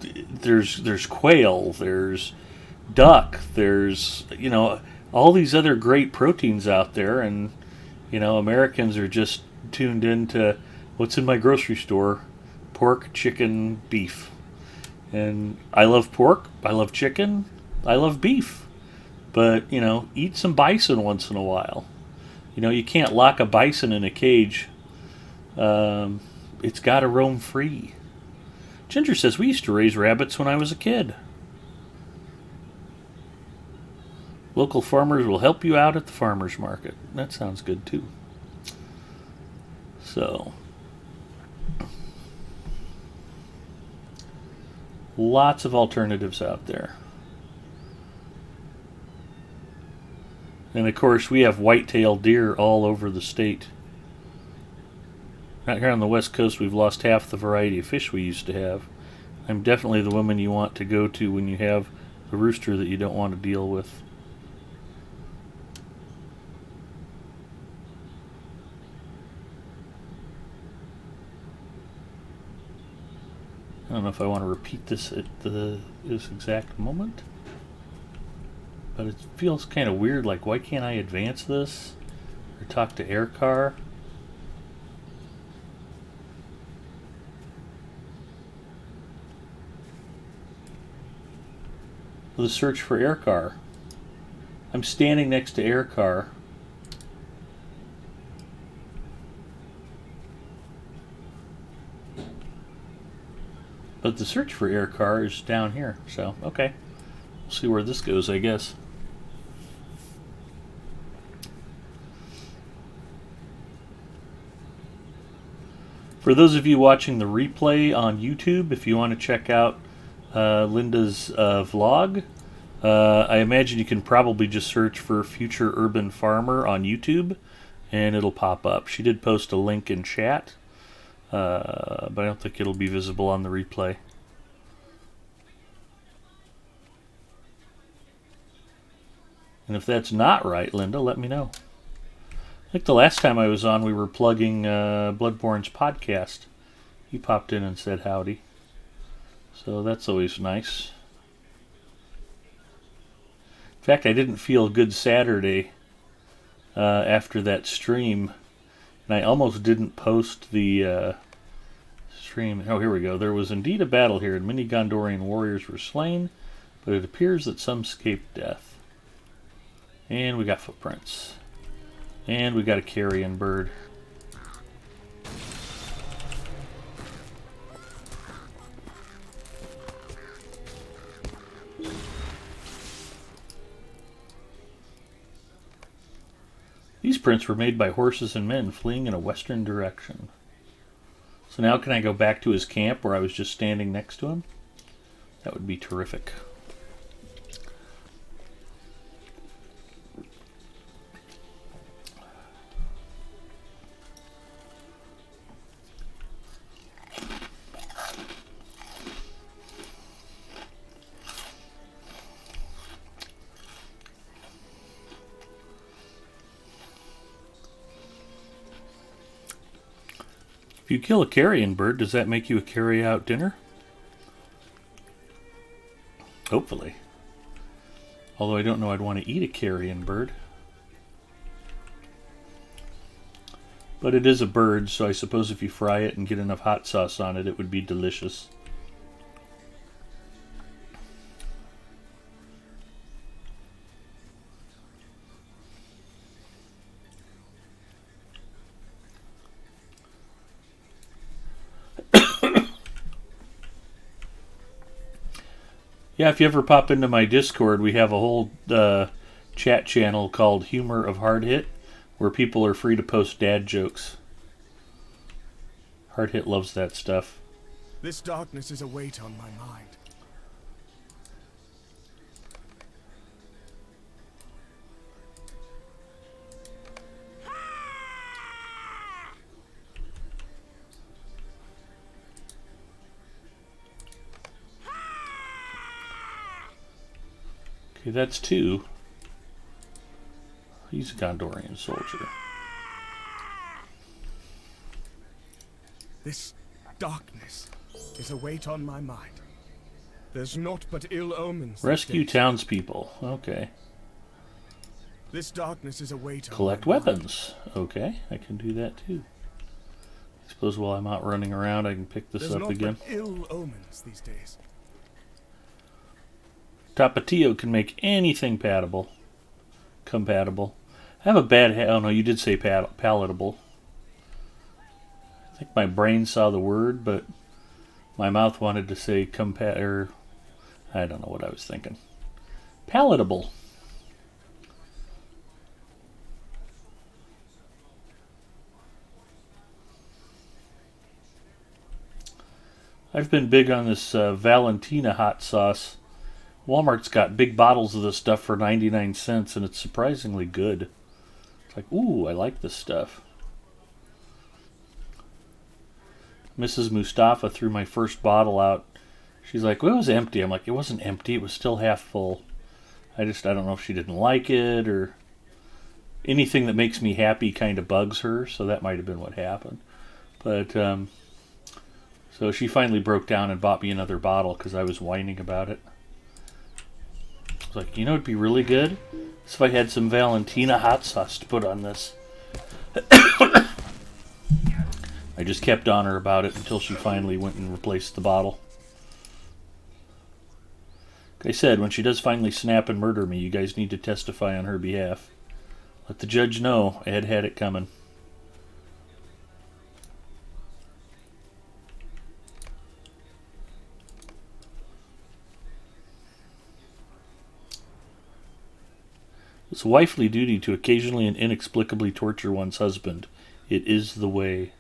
There's quail, there's duck, there's all these other great proteins out there, and Americans are just tuned into what's in my grocery store: pork, chicken, beef. And I love pork, I love chicken, I love beef. But eat some bison once in a while. You can't lock a bison in a cage. It's got to roam free. Ginger says, we used to raise rabbits when I was a kid. Local farmers will help you out at the farmer's market. That sounds good, too. So, lots of alternatives out there. And of course, we have white-tailed deer all over the state. Out here on the West Coast, we've lost half the variety of fish we used to have. I'm definitely the woman you want to go to when you have a rooster that you don't want to deal with. I don't know if I want to repeat this at this exact moment. But it feels kind of weird, like, why can't I advance this? Or talk to Aircar? The search for Aircar. I'm standing next to Aircar. But the search for Aircar is down here, so, okay. We'll see where this goes, I guess. For those of you watching the replay on YouTube, if you want to check out Linda's vlog, I imagine you can probably just search for Future Urban Farmer on YouTube, and it'll pop up. She did post a link in chat, but I don't think it'll be visible on the replay. And if that's not right, Linda, let me know. I think the last time I was on, we were plugging Bloodborne's podcast. He popped in and said howdy. So that's always nice. In fact, I didn't feel good Saturday after that stream. And I almost didn't post the stream. Oh, here we go. There was indeed a battle here, and many Gondorian warriors were slain, but it appears that some escaped death. And we got footprints. And we got a carrion bird. These prints were made by horses and men fleeing in a western direction. So now can I go back to his camp where I was just standing next to him? That would be terrific. If you kill a carrion bird, does that make you a carry-out dinner? Hopefully. Although I don't know I'd want to eat a carrion bird. But it is a bird, so I suppose if you fry it and get enough hot sauce on it, it would be delicious. Yeah, if you ever pop into my Discord, we have a whole chat channel called Humor of Hard Hit, where people are free to post dad jokes. Hard Hit loves that stuff. This darkness is a weight on my mind. Okay, that's 2. He's a Gondorian soldier. This darkness is a weight on my mind. There's naught but ill omens. Rescue townspeople. Okay. This darkness is a weight on Collect my mind. weapons. Okay, I can do that too. I suppose while I'm out running around, I can pick this There's up naught again. but ill omens these days. Tapatio can make anything compatible. I have a bad oh no, you did say palatable. I think my brain saw the word, but my mouth wanted to say or I don't know what I was thinking. Palatable. I've been big on this Valentine hot sauce. Walmart's got big bottles of this stuff for 99 cents, and it's surprisingly good. It's like, ooh, I like this stuff. Mrs. Mustafa threw my first bottle out. She's like, well, it was empty. I'm like, it wasn't empty. It was still half full. I don't know if she didn't like it or anything that makes me happy kind of bugs her, so that might have been what happened. But, so she finally broke down and bought me another bottle because I was whining about it. I was like, you know, it'd be really good if I had some Valentina hot sauce to put on this. I just kept on her about it until she finally went and replaced the bottle. Like I said, when she does finally snap and murder me, you guys need to testify on her behalf. Let the judge know Ed had it coming. It's a wifely duty to occasionally and inexplicably torture one's husband. It is the way.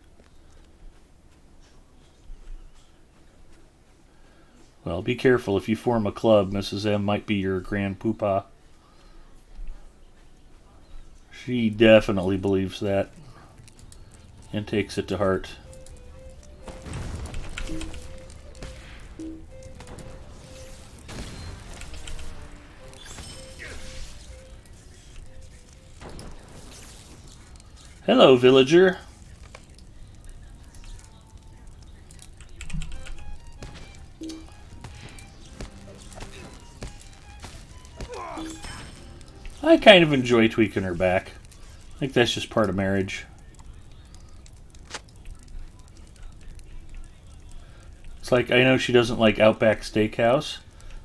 Well, be careful. If you form a club, Mrs. M might be your grand poopah. She definitely believes that and takes it to heart. Hello, villager. I kind of enjoy tweaking her back. I think that's just part of marriage. like I know she doesn't like Outback Steakhouse,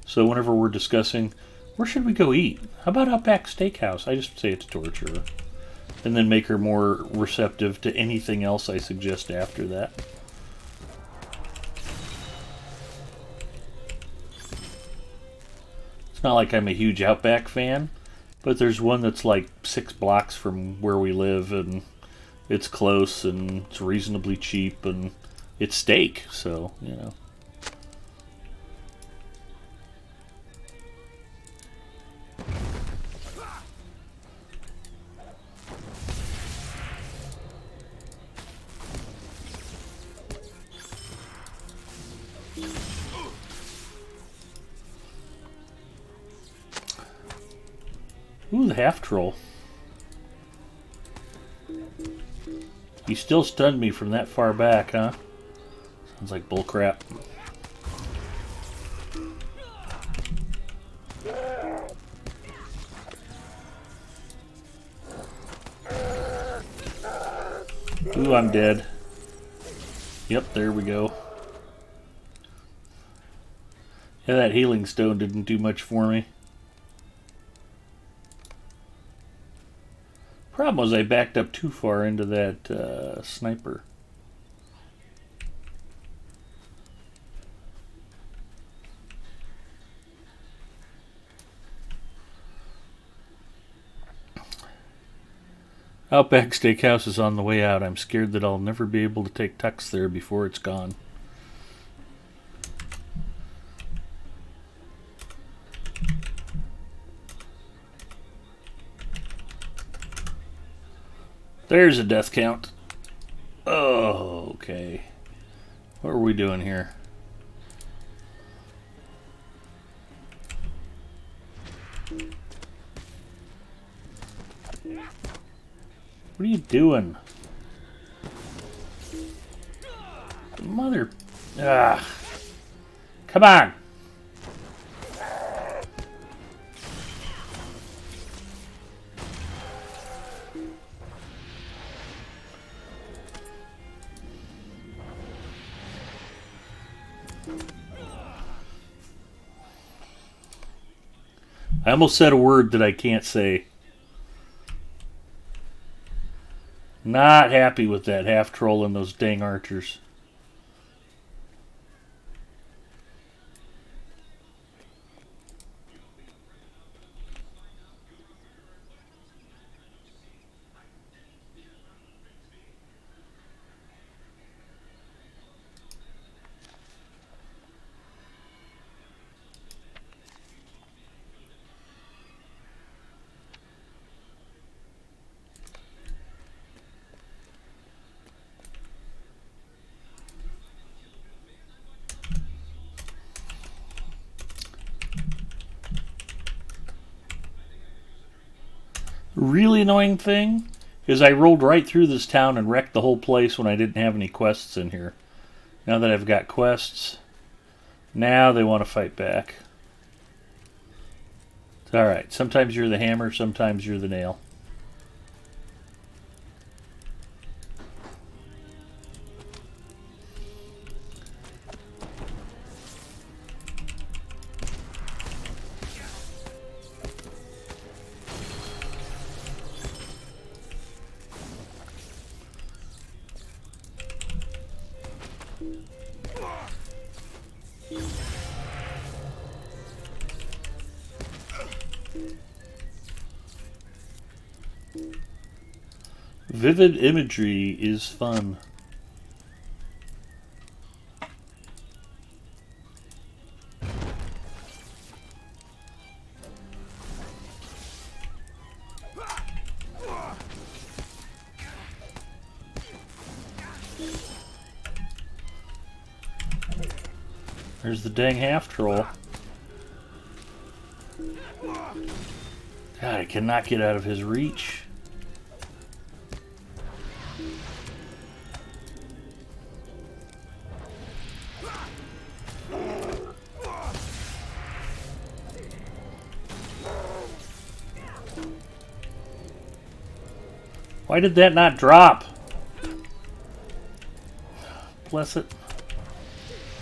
so whenever we're discussing where should we go eat, how about Outback Steakhouse, I just say it to torture her, and then make her more receptive to anything else I suggest after that. It's not like I'm a huge Outback fan, but there's one that's like 6 blocks from where we live, and it's close, and it's reasonably cheap, and it's steak, so, you know. Ooh, the half-troll. You still stunned me from that far back, huh? Sounds like bullcrap. Ooh, I'm dead. Yep, there we go. Yeah, that healing stone didn't do much for me. Problem was I backed up too far into that sniper. Outback Steakhouse is on the way out. I'm scared that I'll never be able to take Tux there before it's gone. There's a death count. Oh, okay. What are we doing here? What are you doing? Mother... Ah. Come on! I almost said a word that I can't say. Not happy with that half-troll and those dang archers. Really annoying thing is I rolled right through this town and wrecked the whole place when I didn't have any quests in here. Now that I've got quests, now they want to fight back. It's alright, sometimes you're the hammer, sometimes you're the nail. Vivid imagery is fun. There's the dang half-troll. God, I cannot get out of his reach. Why did that not drop? Bless it.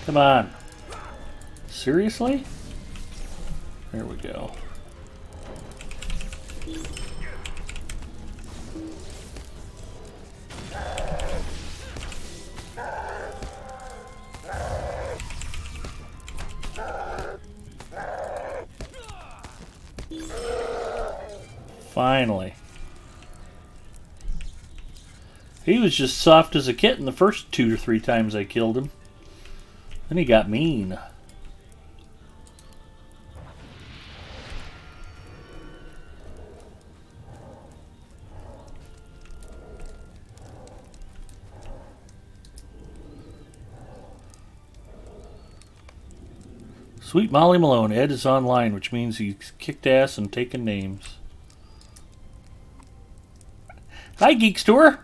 Come on. Seriously? There we go. Finally. He was just soft as a kitten the first 2 or 3 times I killed him. Then he got mean. Sweet Molly Malone, Ed is online, which means he's kicked ass and taken names. Hi, Geek Store.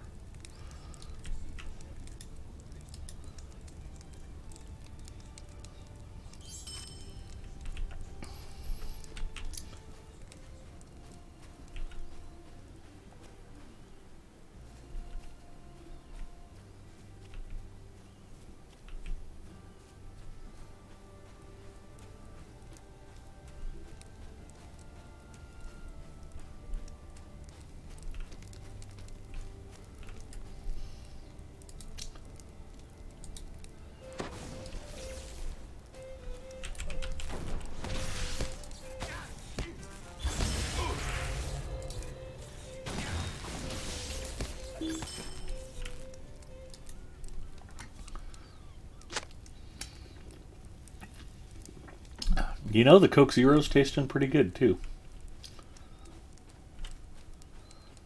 You know, the Coke Zero's tasting pretty good, too.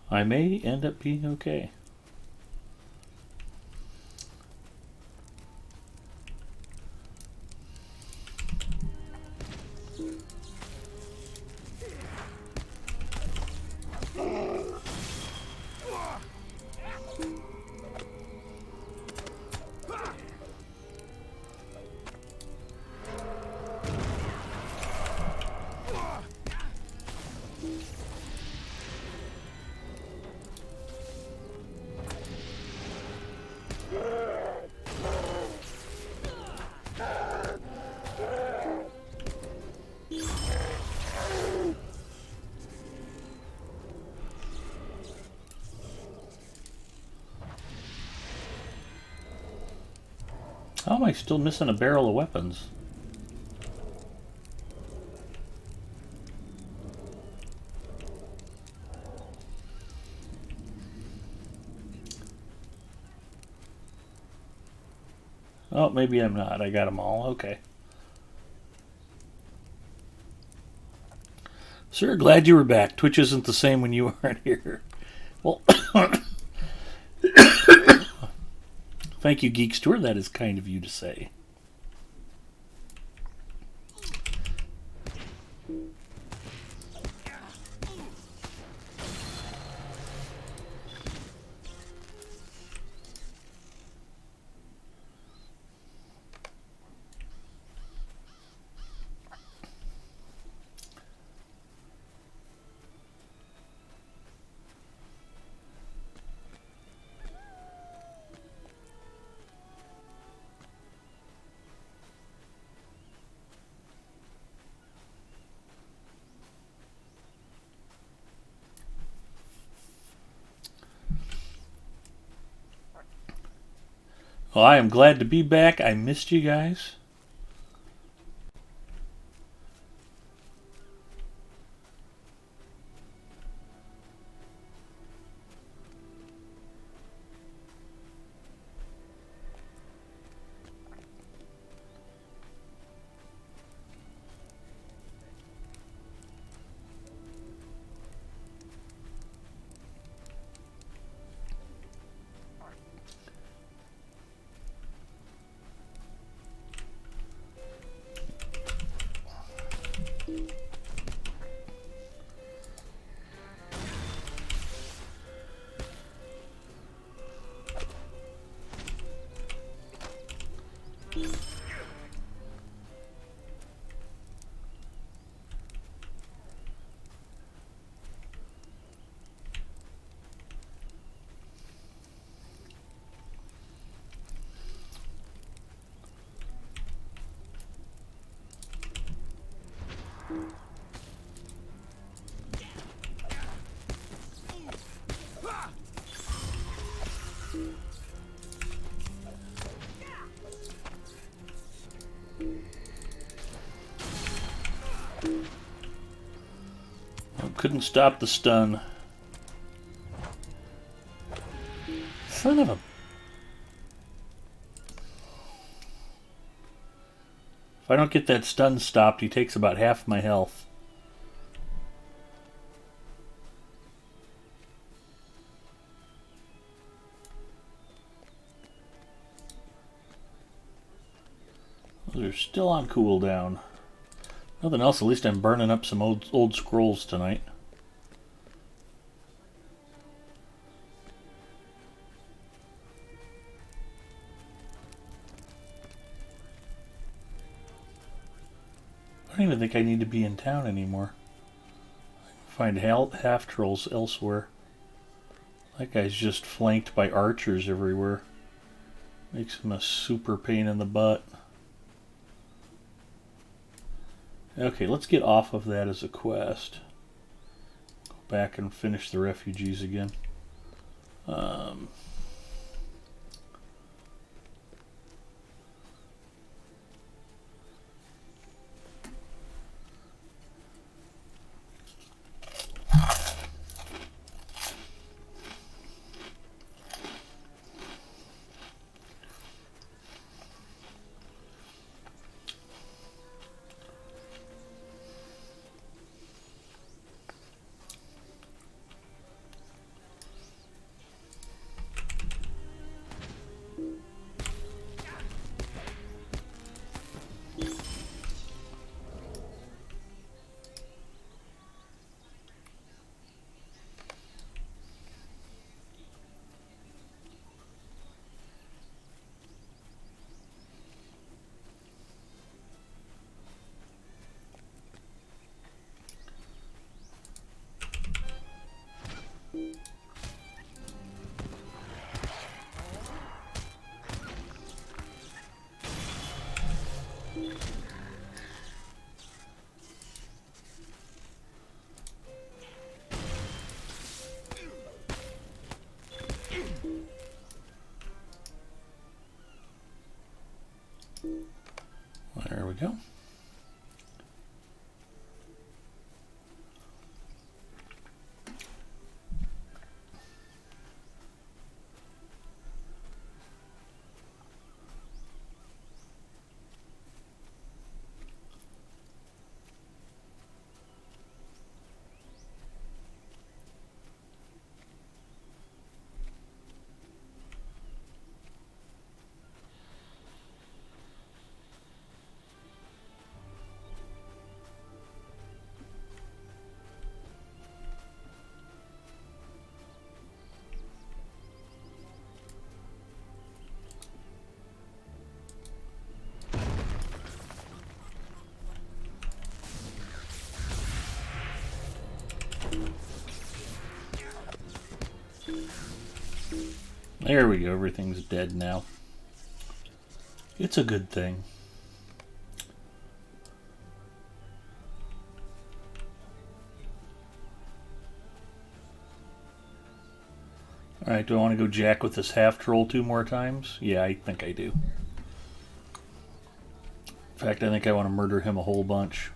I may end up being okay. How am I still missing a barrel of weapons? Oh, maybe I'm not. I got them all. Okay. Sir, glad you were back. Twitch isn't the same when you aren't here. Well, thank you, Geek Store. That is kind of you to say. Well, I am glad to be back. I missed you guys. Nope, couldn't stop the stun. Son of a... If I don't get that stun stopped, he takes about half my health. Those are still on cooldown. Nothing else, at least I'm burning up some old scrolls tonight. I don't even think I need to be in town anymore. I can find half trolls elsewhere. That guy's just flanked by archers everywhere. Makes him a super pain in the butt. Okay, let's get off of that as a quest. Go back and finish the refugees again. There we go. There we go, everything's dead now. It's a good thing. Alright, do I want to go jack with this half-troll 2 more times? Yeah, I think I do. In fact, I think I want to murder him a whole bunch.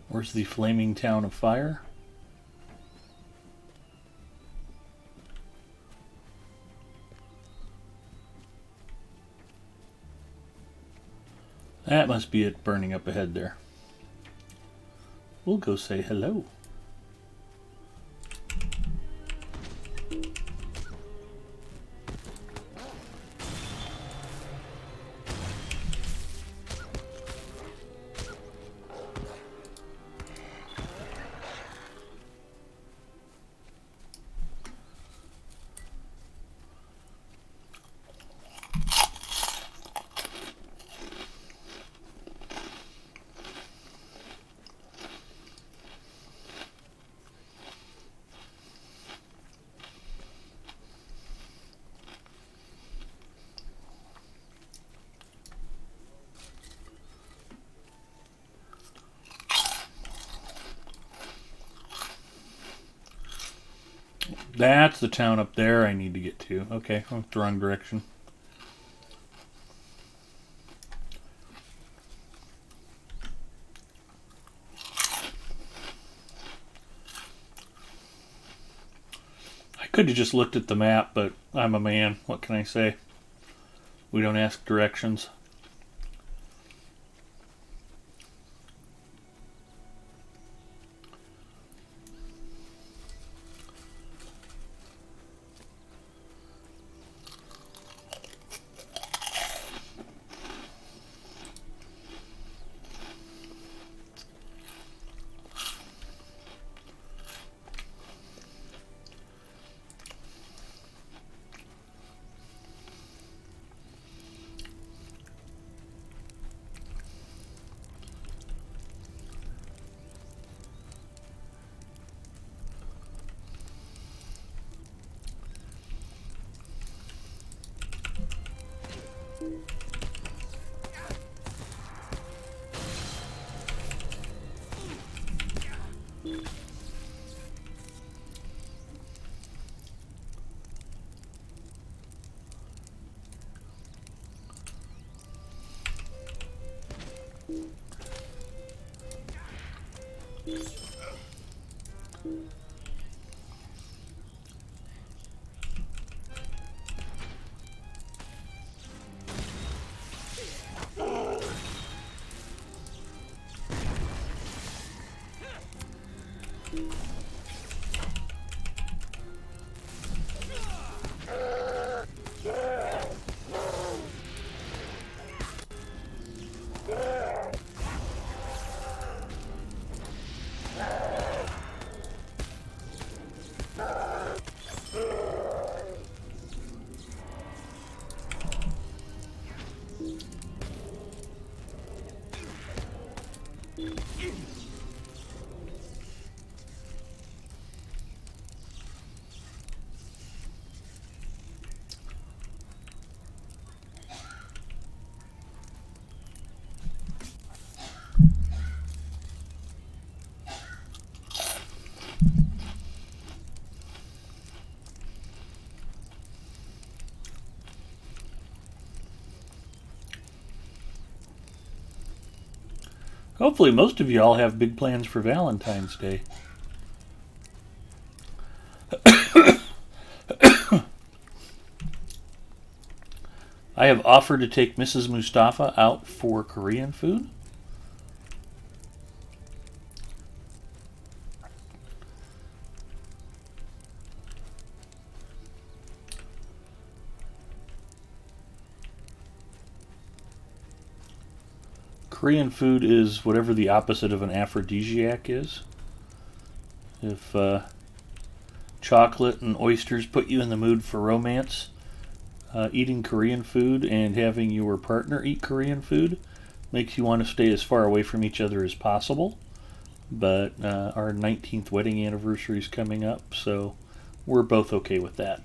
Where's the flaming town of fire? That must be it burning up ahead there. We'll go say hello. That's the town up there I need to get to. Okay, I went the wrong direction. I could have just looked at the map, but I'm a man. What can I say? We don't ask directions. Hopefully most of you all have big plans for Valentine's Day. I have offered to take Mrs. Mustafa out for Korean food. Korean food is whatever the opposite of an aphrodisiac is. If chocolate and oysters put you in the mood for romance, eating Korean food and having your partner eat Korean food makes you want to stay as far away from each other as possible. But our 19th wedding anniversary is coming up, so we're both okay with that.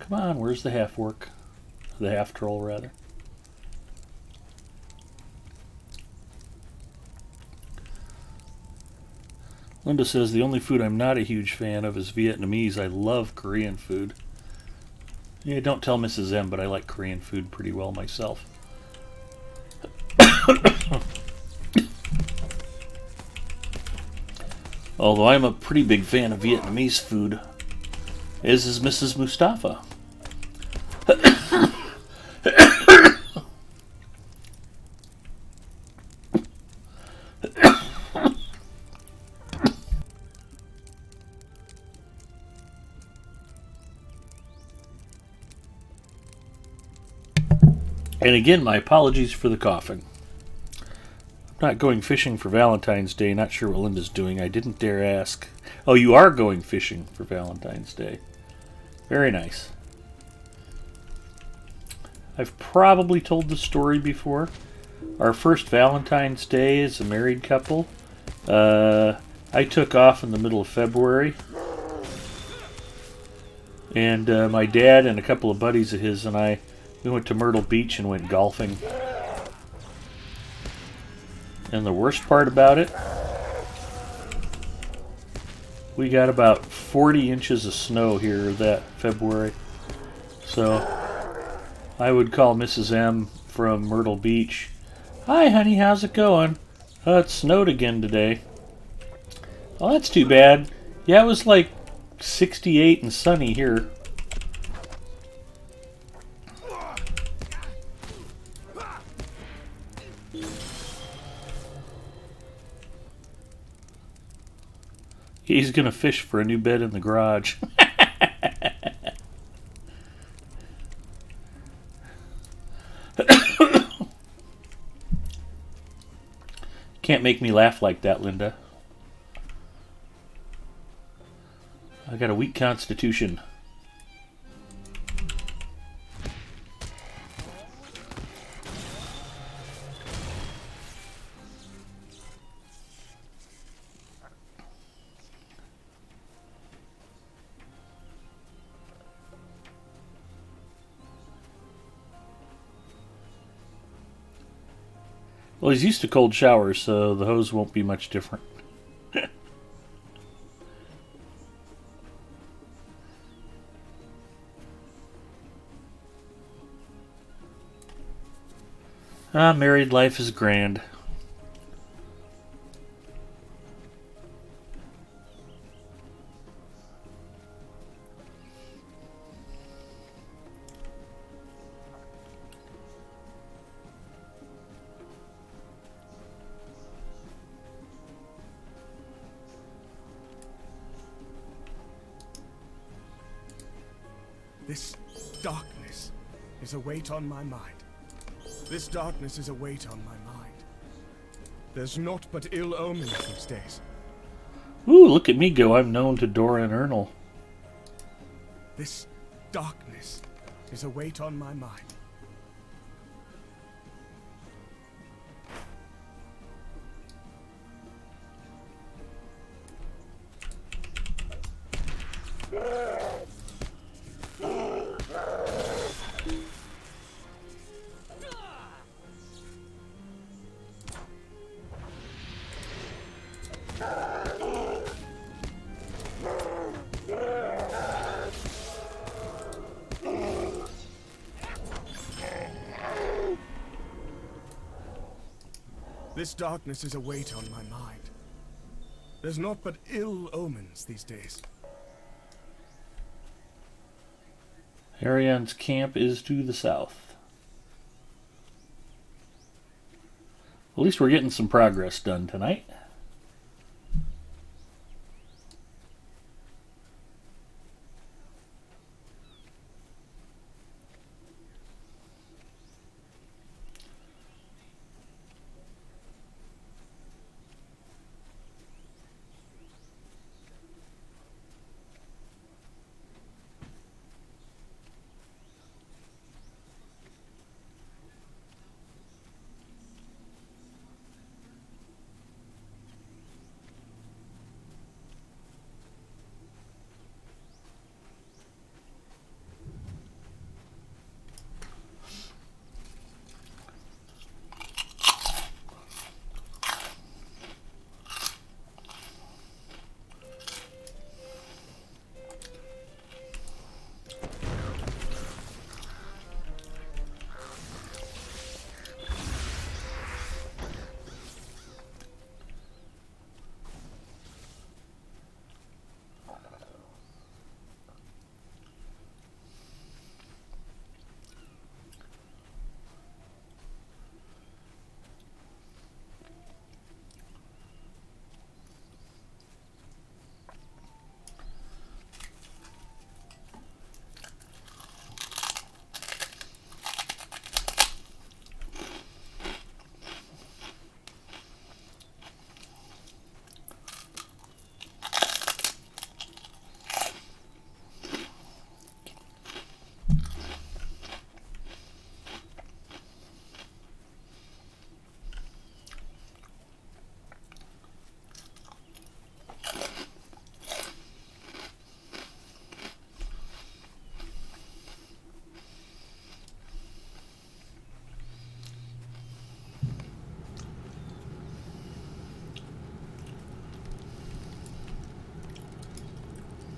Come on, where's the half-orc? The half-troll, rather. Linda says, the only food I'm not a huge fan of is Vietnamese. I love Korean food. Yeah, don't tell Mrs. M, but I like Korean food pretty well myself. Although I'm a pretty big fan of Vietnamese food, as is Mrs. Mustafa. And again, my apologies for the coughing. I'm not going fishing for Valentine's Day. Not sure what Linda's doing. I didn't dare ask. Oh, you are going fishing for Valentine's Day. Very nice. I've probably told this story before. Our first Valentine's Day as a married couple, I took off in the middle of February. And my dad and a couple of buddies of his and I, we went to Myrtle Beach and went golfing. And the worst part about it, we got about 40 inches of snow here that February. So I would call Mrs. M from Myrtle Beach. Hi, honey, how's it going? It snowed again today. Oh, that's too bad. Yeah, it was like 68 and sunny here. He's gonna fish for a new bed in the garage. Can't make me laugh like that, Linda. I got a weak constitution. Well, he's used to cold showers, so the hose won't be much different. Married life is grand. This darkness is a weight on my mind. This darkness is a weight on my mind. There's naught but ill omens these days. Ooh, look at me go. I'm known to Dora and Ernal. This darkness is a weight on my mind. This darkness is a weight on my mind. There's naught but ill omens these days. Arion's camp is to the south. At least we're getting some progress done tonight.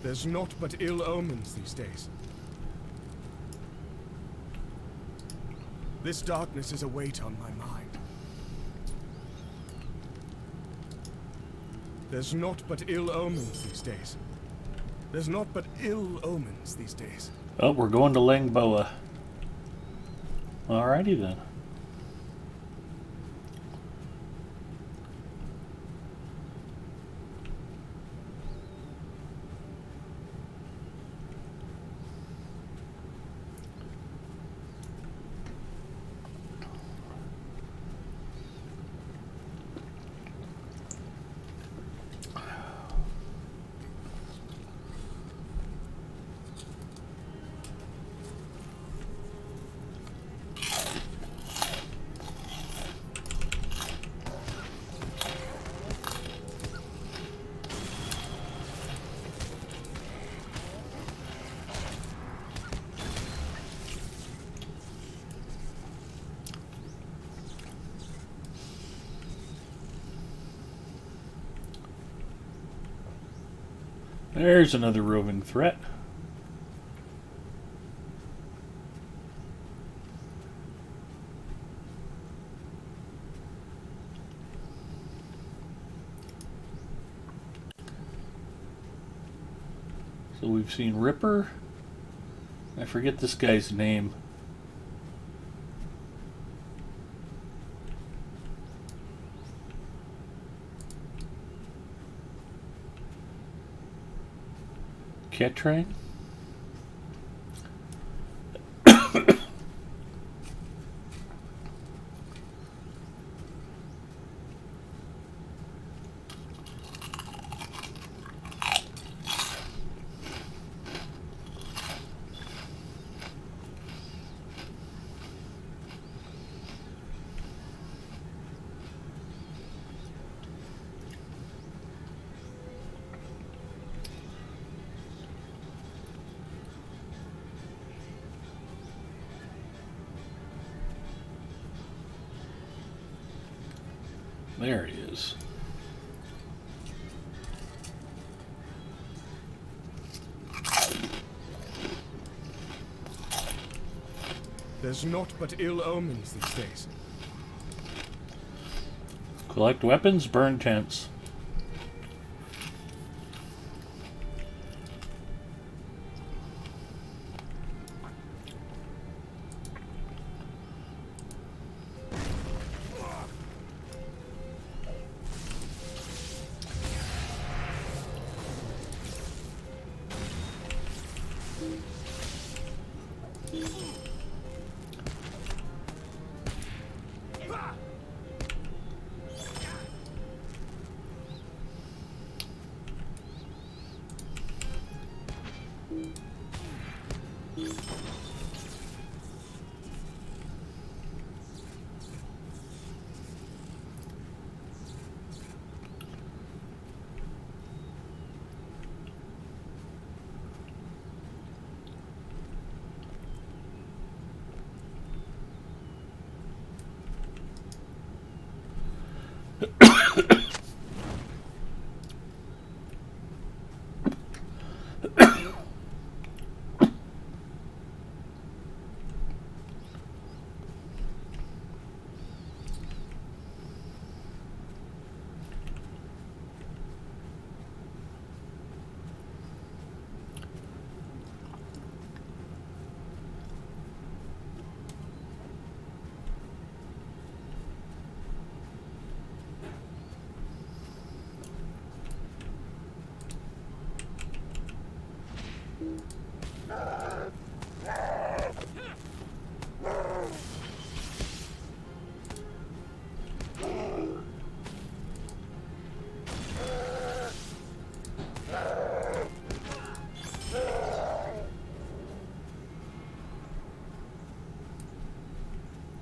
There's naught but ill omens these days. This darkness is a weight on my mind. There's naught but ill omens these days. There's naught but ill omens these days. Oh, we're going to Langboa. Alrighty then. There's another roving threat. So we've seen Ripper. I forget this guy's name. Ketrain? There he is. There's naught but ill omens these days. Collect weapons, burn tents.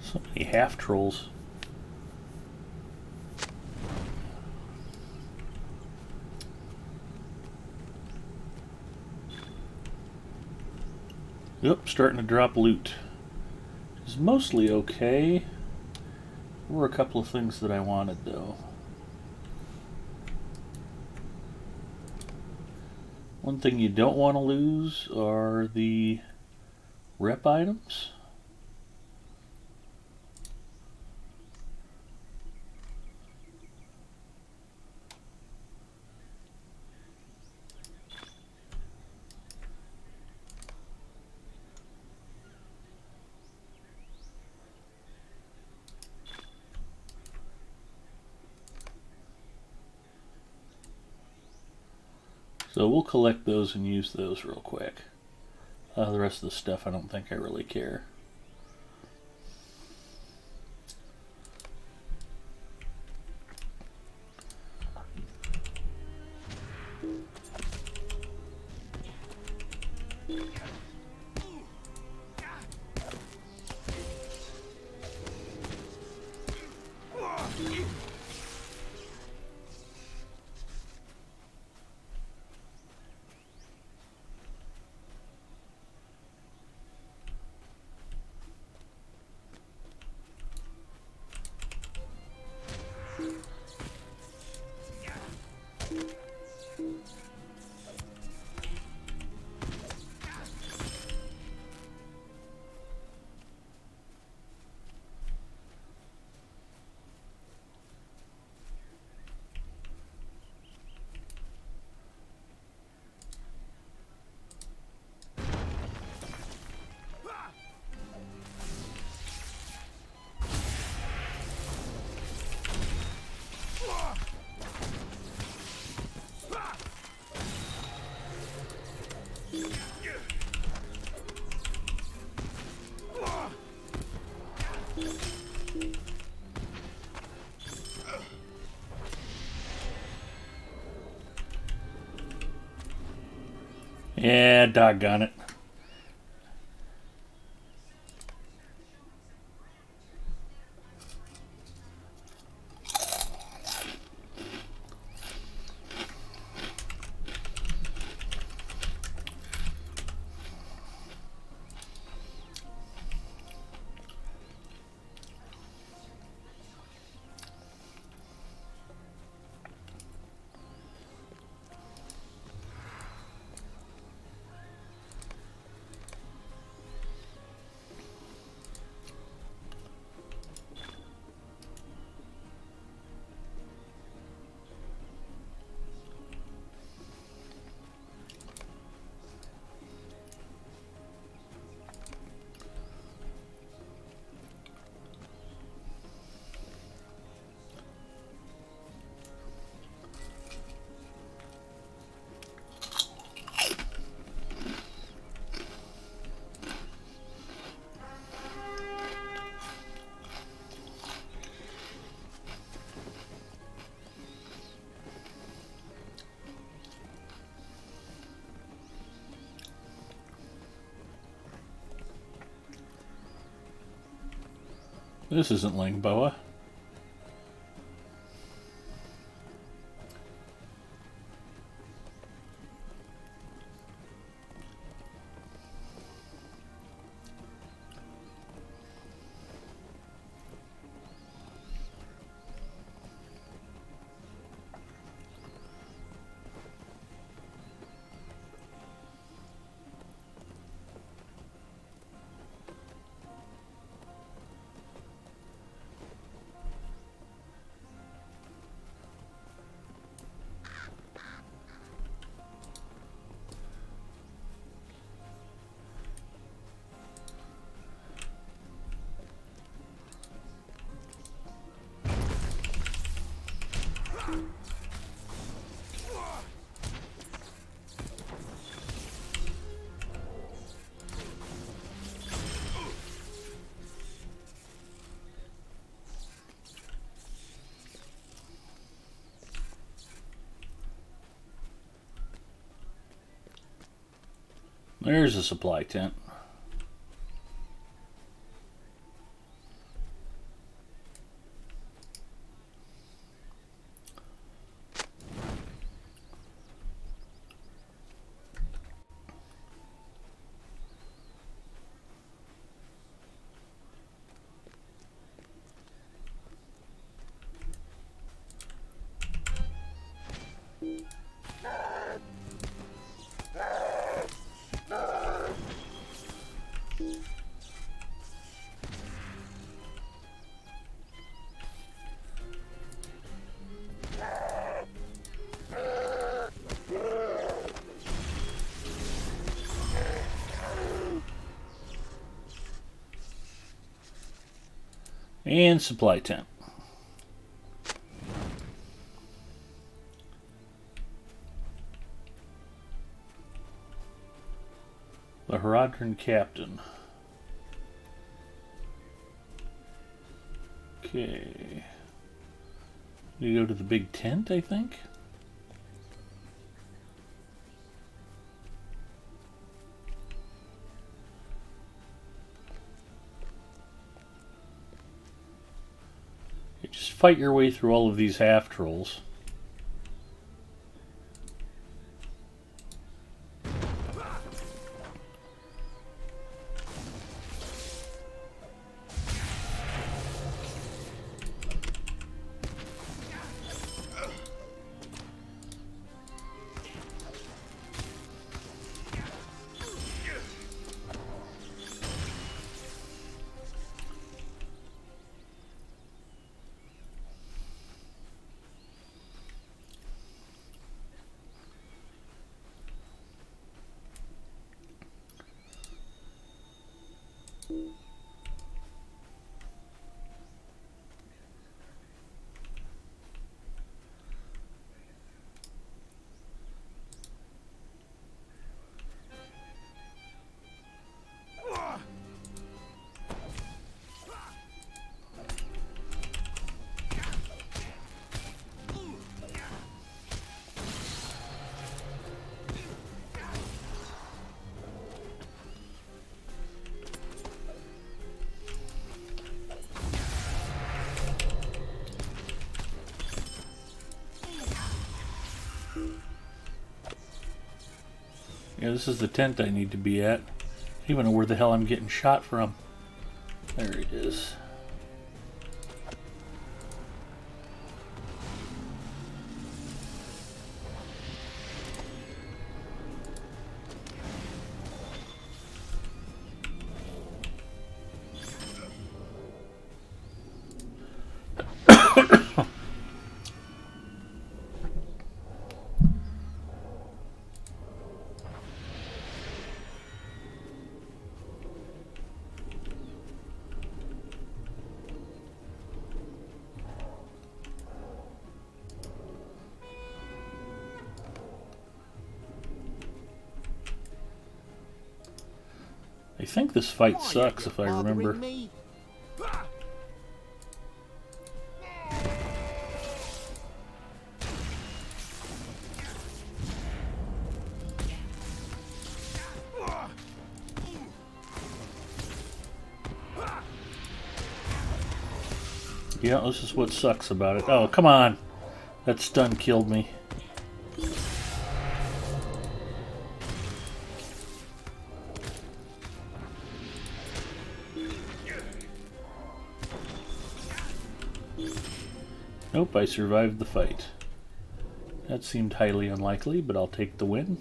So many half trolls. Yep, starting to drop loot. It's mostly okay. There were a couple of things that I wanted though. One thing you don't want to lose are the rep items. So we'll collect those and use those real quick. The rest of the stuff, I don't think I really care. Yeah, doggone it. This isn't Langboa. There's a supply tent. And supply tent. The Herodran Captain. Okay. You go to the big tent, I think? You just fight your way through all of these half-trolls. Yeah, this is the tent I need to be at. I don't even know where the hell I'm getting shot from. There it is. I think this fight sucks if I remember. Yeah, this is what sucks about it. Oh, come on! That stun killed me. Nope, I survived the fight. That seemed highly unlikely, but I'll take the win.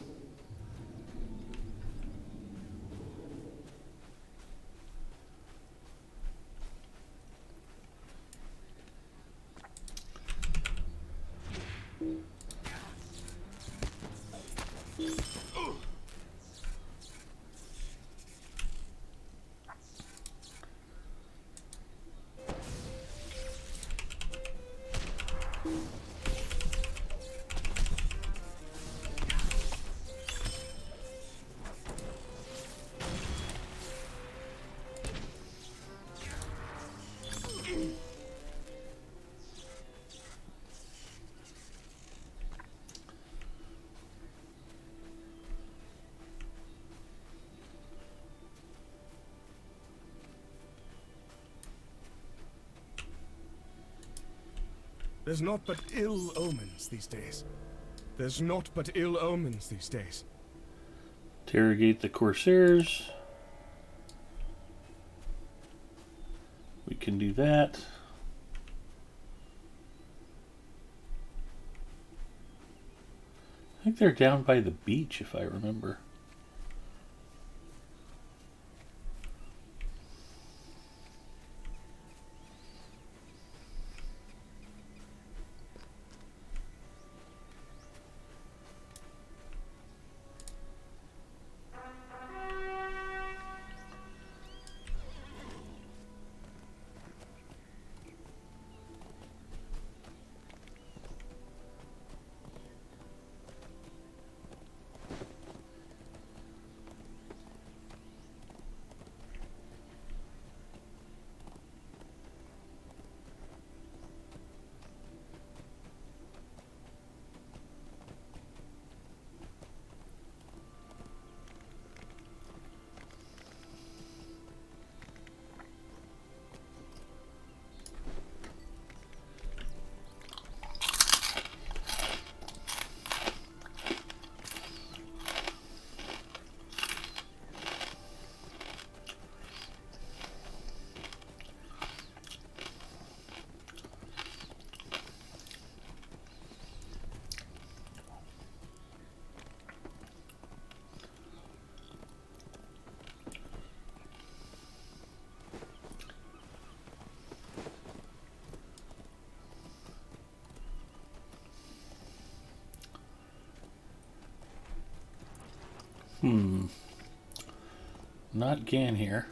There's naught but ill omens these days. There's naught but ill omens these days. Interrogate the Corsairs. We can do that. I think they're down by the beach, if I remember. Not Gan here.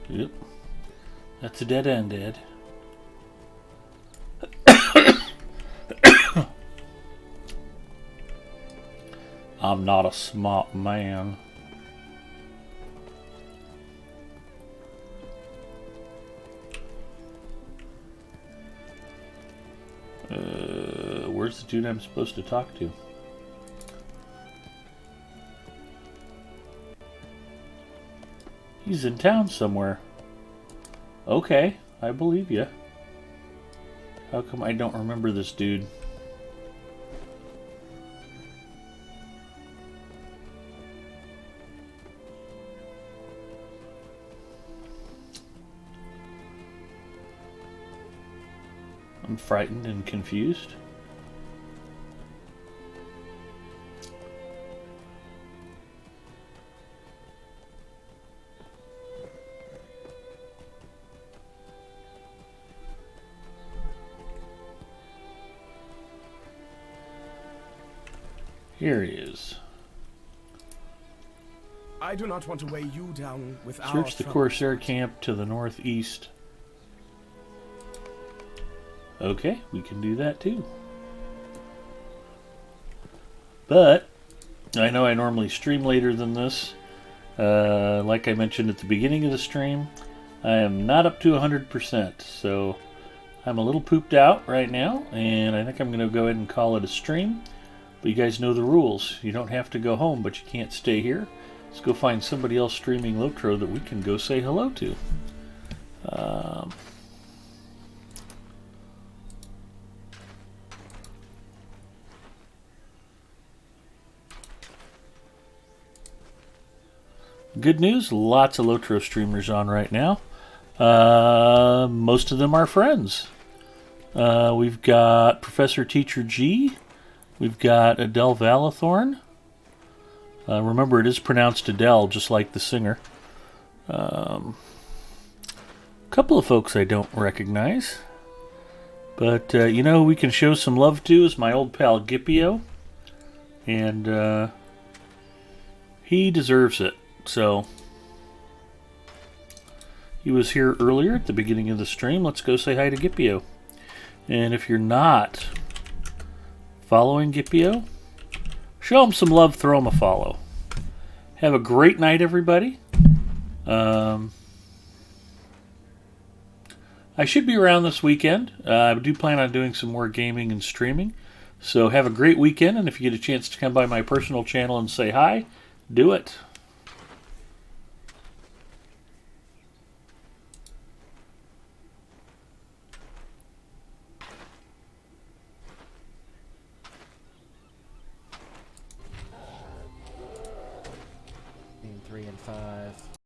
Yep. That's a dead end, Ed. I'm not a smart man. Where's the dude I'm supposed to talk to? He's in town somewhere. Okay, I believe you. How come I don't remember this dude? I'm frightened and confused. Here he is. I do not want to weigh you down with our Search the troubles. Corsair camp to the northeast. Okay, we can do that too. But I know I normally stream later than this. Like I mentioned at the beginning of the stream, I am not up to 100%, so I'm a little pooped out right now, and I think I'm going to go ahead and call it a stream. But you guys know the rules. You don't have to go home, but you can't stay here. Let's go find somebody else streaming Lotro that we can go say hello to. Good news, lots of Lotro streamers on right now. Most of them are friends. We've got Professor Teacher G. We've got Adele Valathorn. Remember, it is pronounced Adele, just like the singer. A couple of folks I don't recognize. But, you know who we can show some love to is my old pal Gipio. And he deserves it. So, he was here earlier at the beginning of the stream. Let's go say hi to Gipio. And if you're not following Gipio, show him some love, throw him a follow. Have a great night, everybody. I should be around this weekend. I do plan on doing some more gaming and streaming. So have a great weekend, and if you get a chance to come by my personal channel and say hi, do it. Being 3 and 5.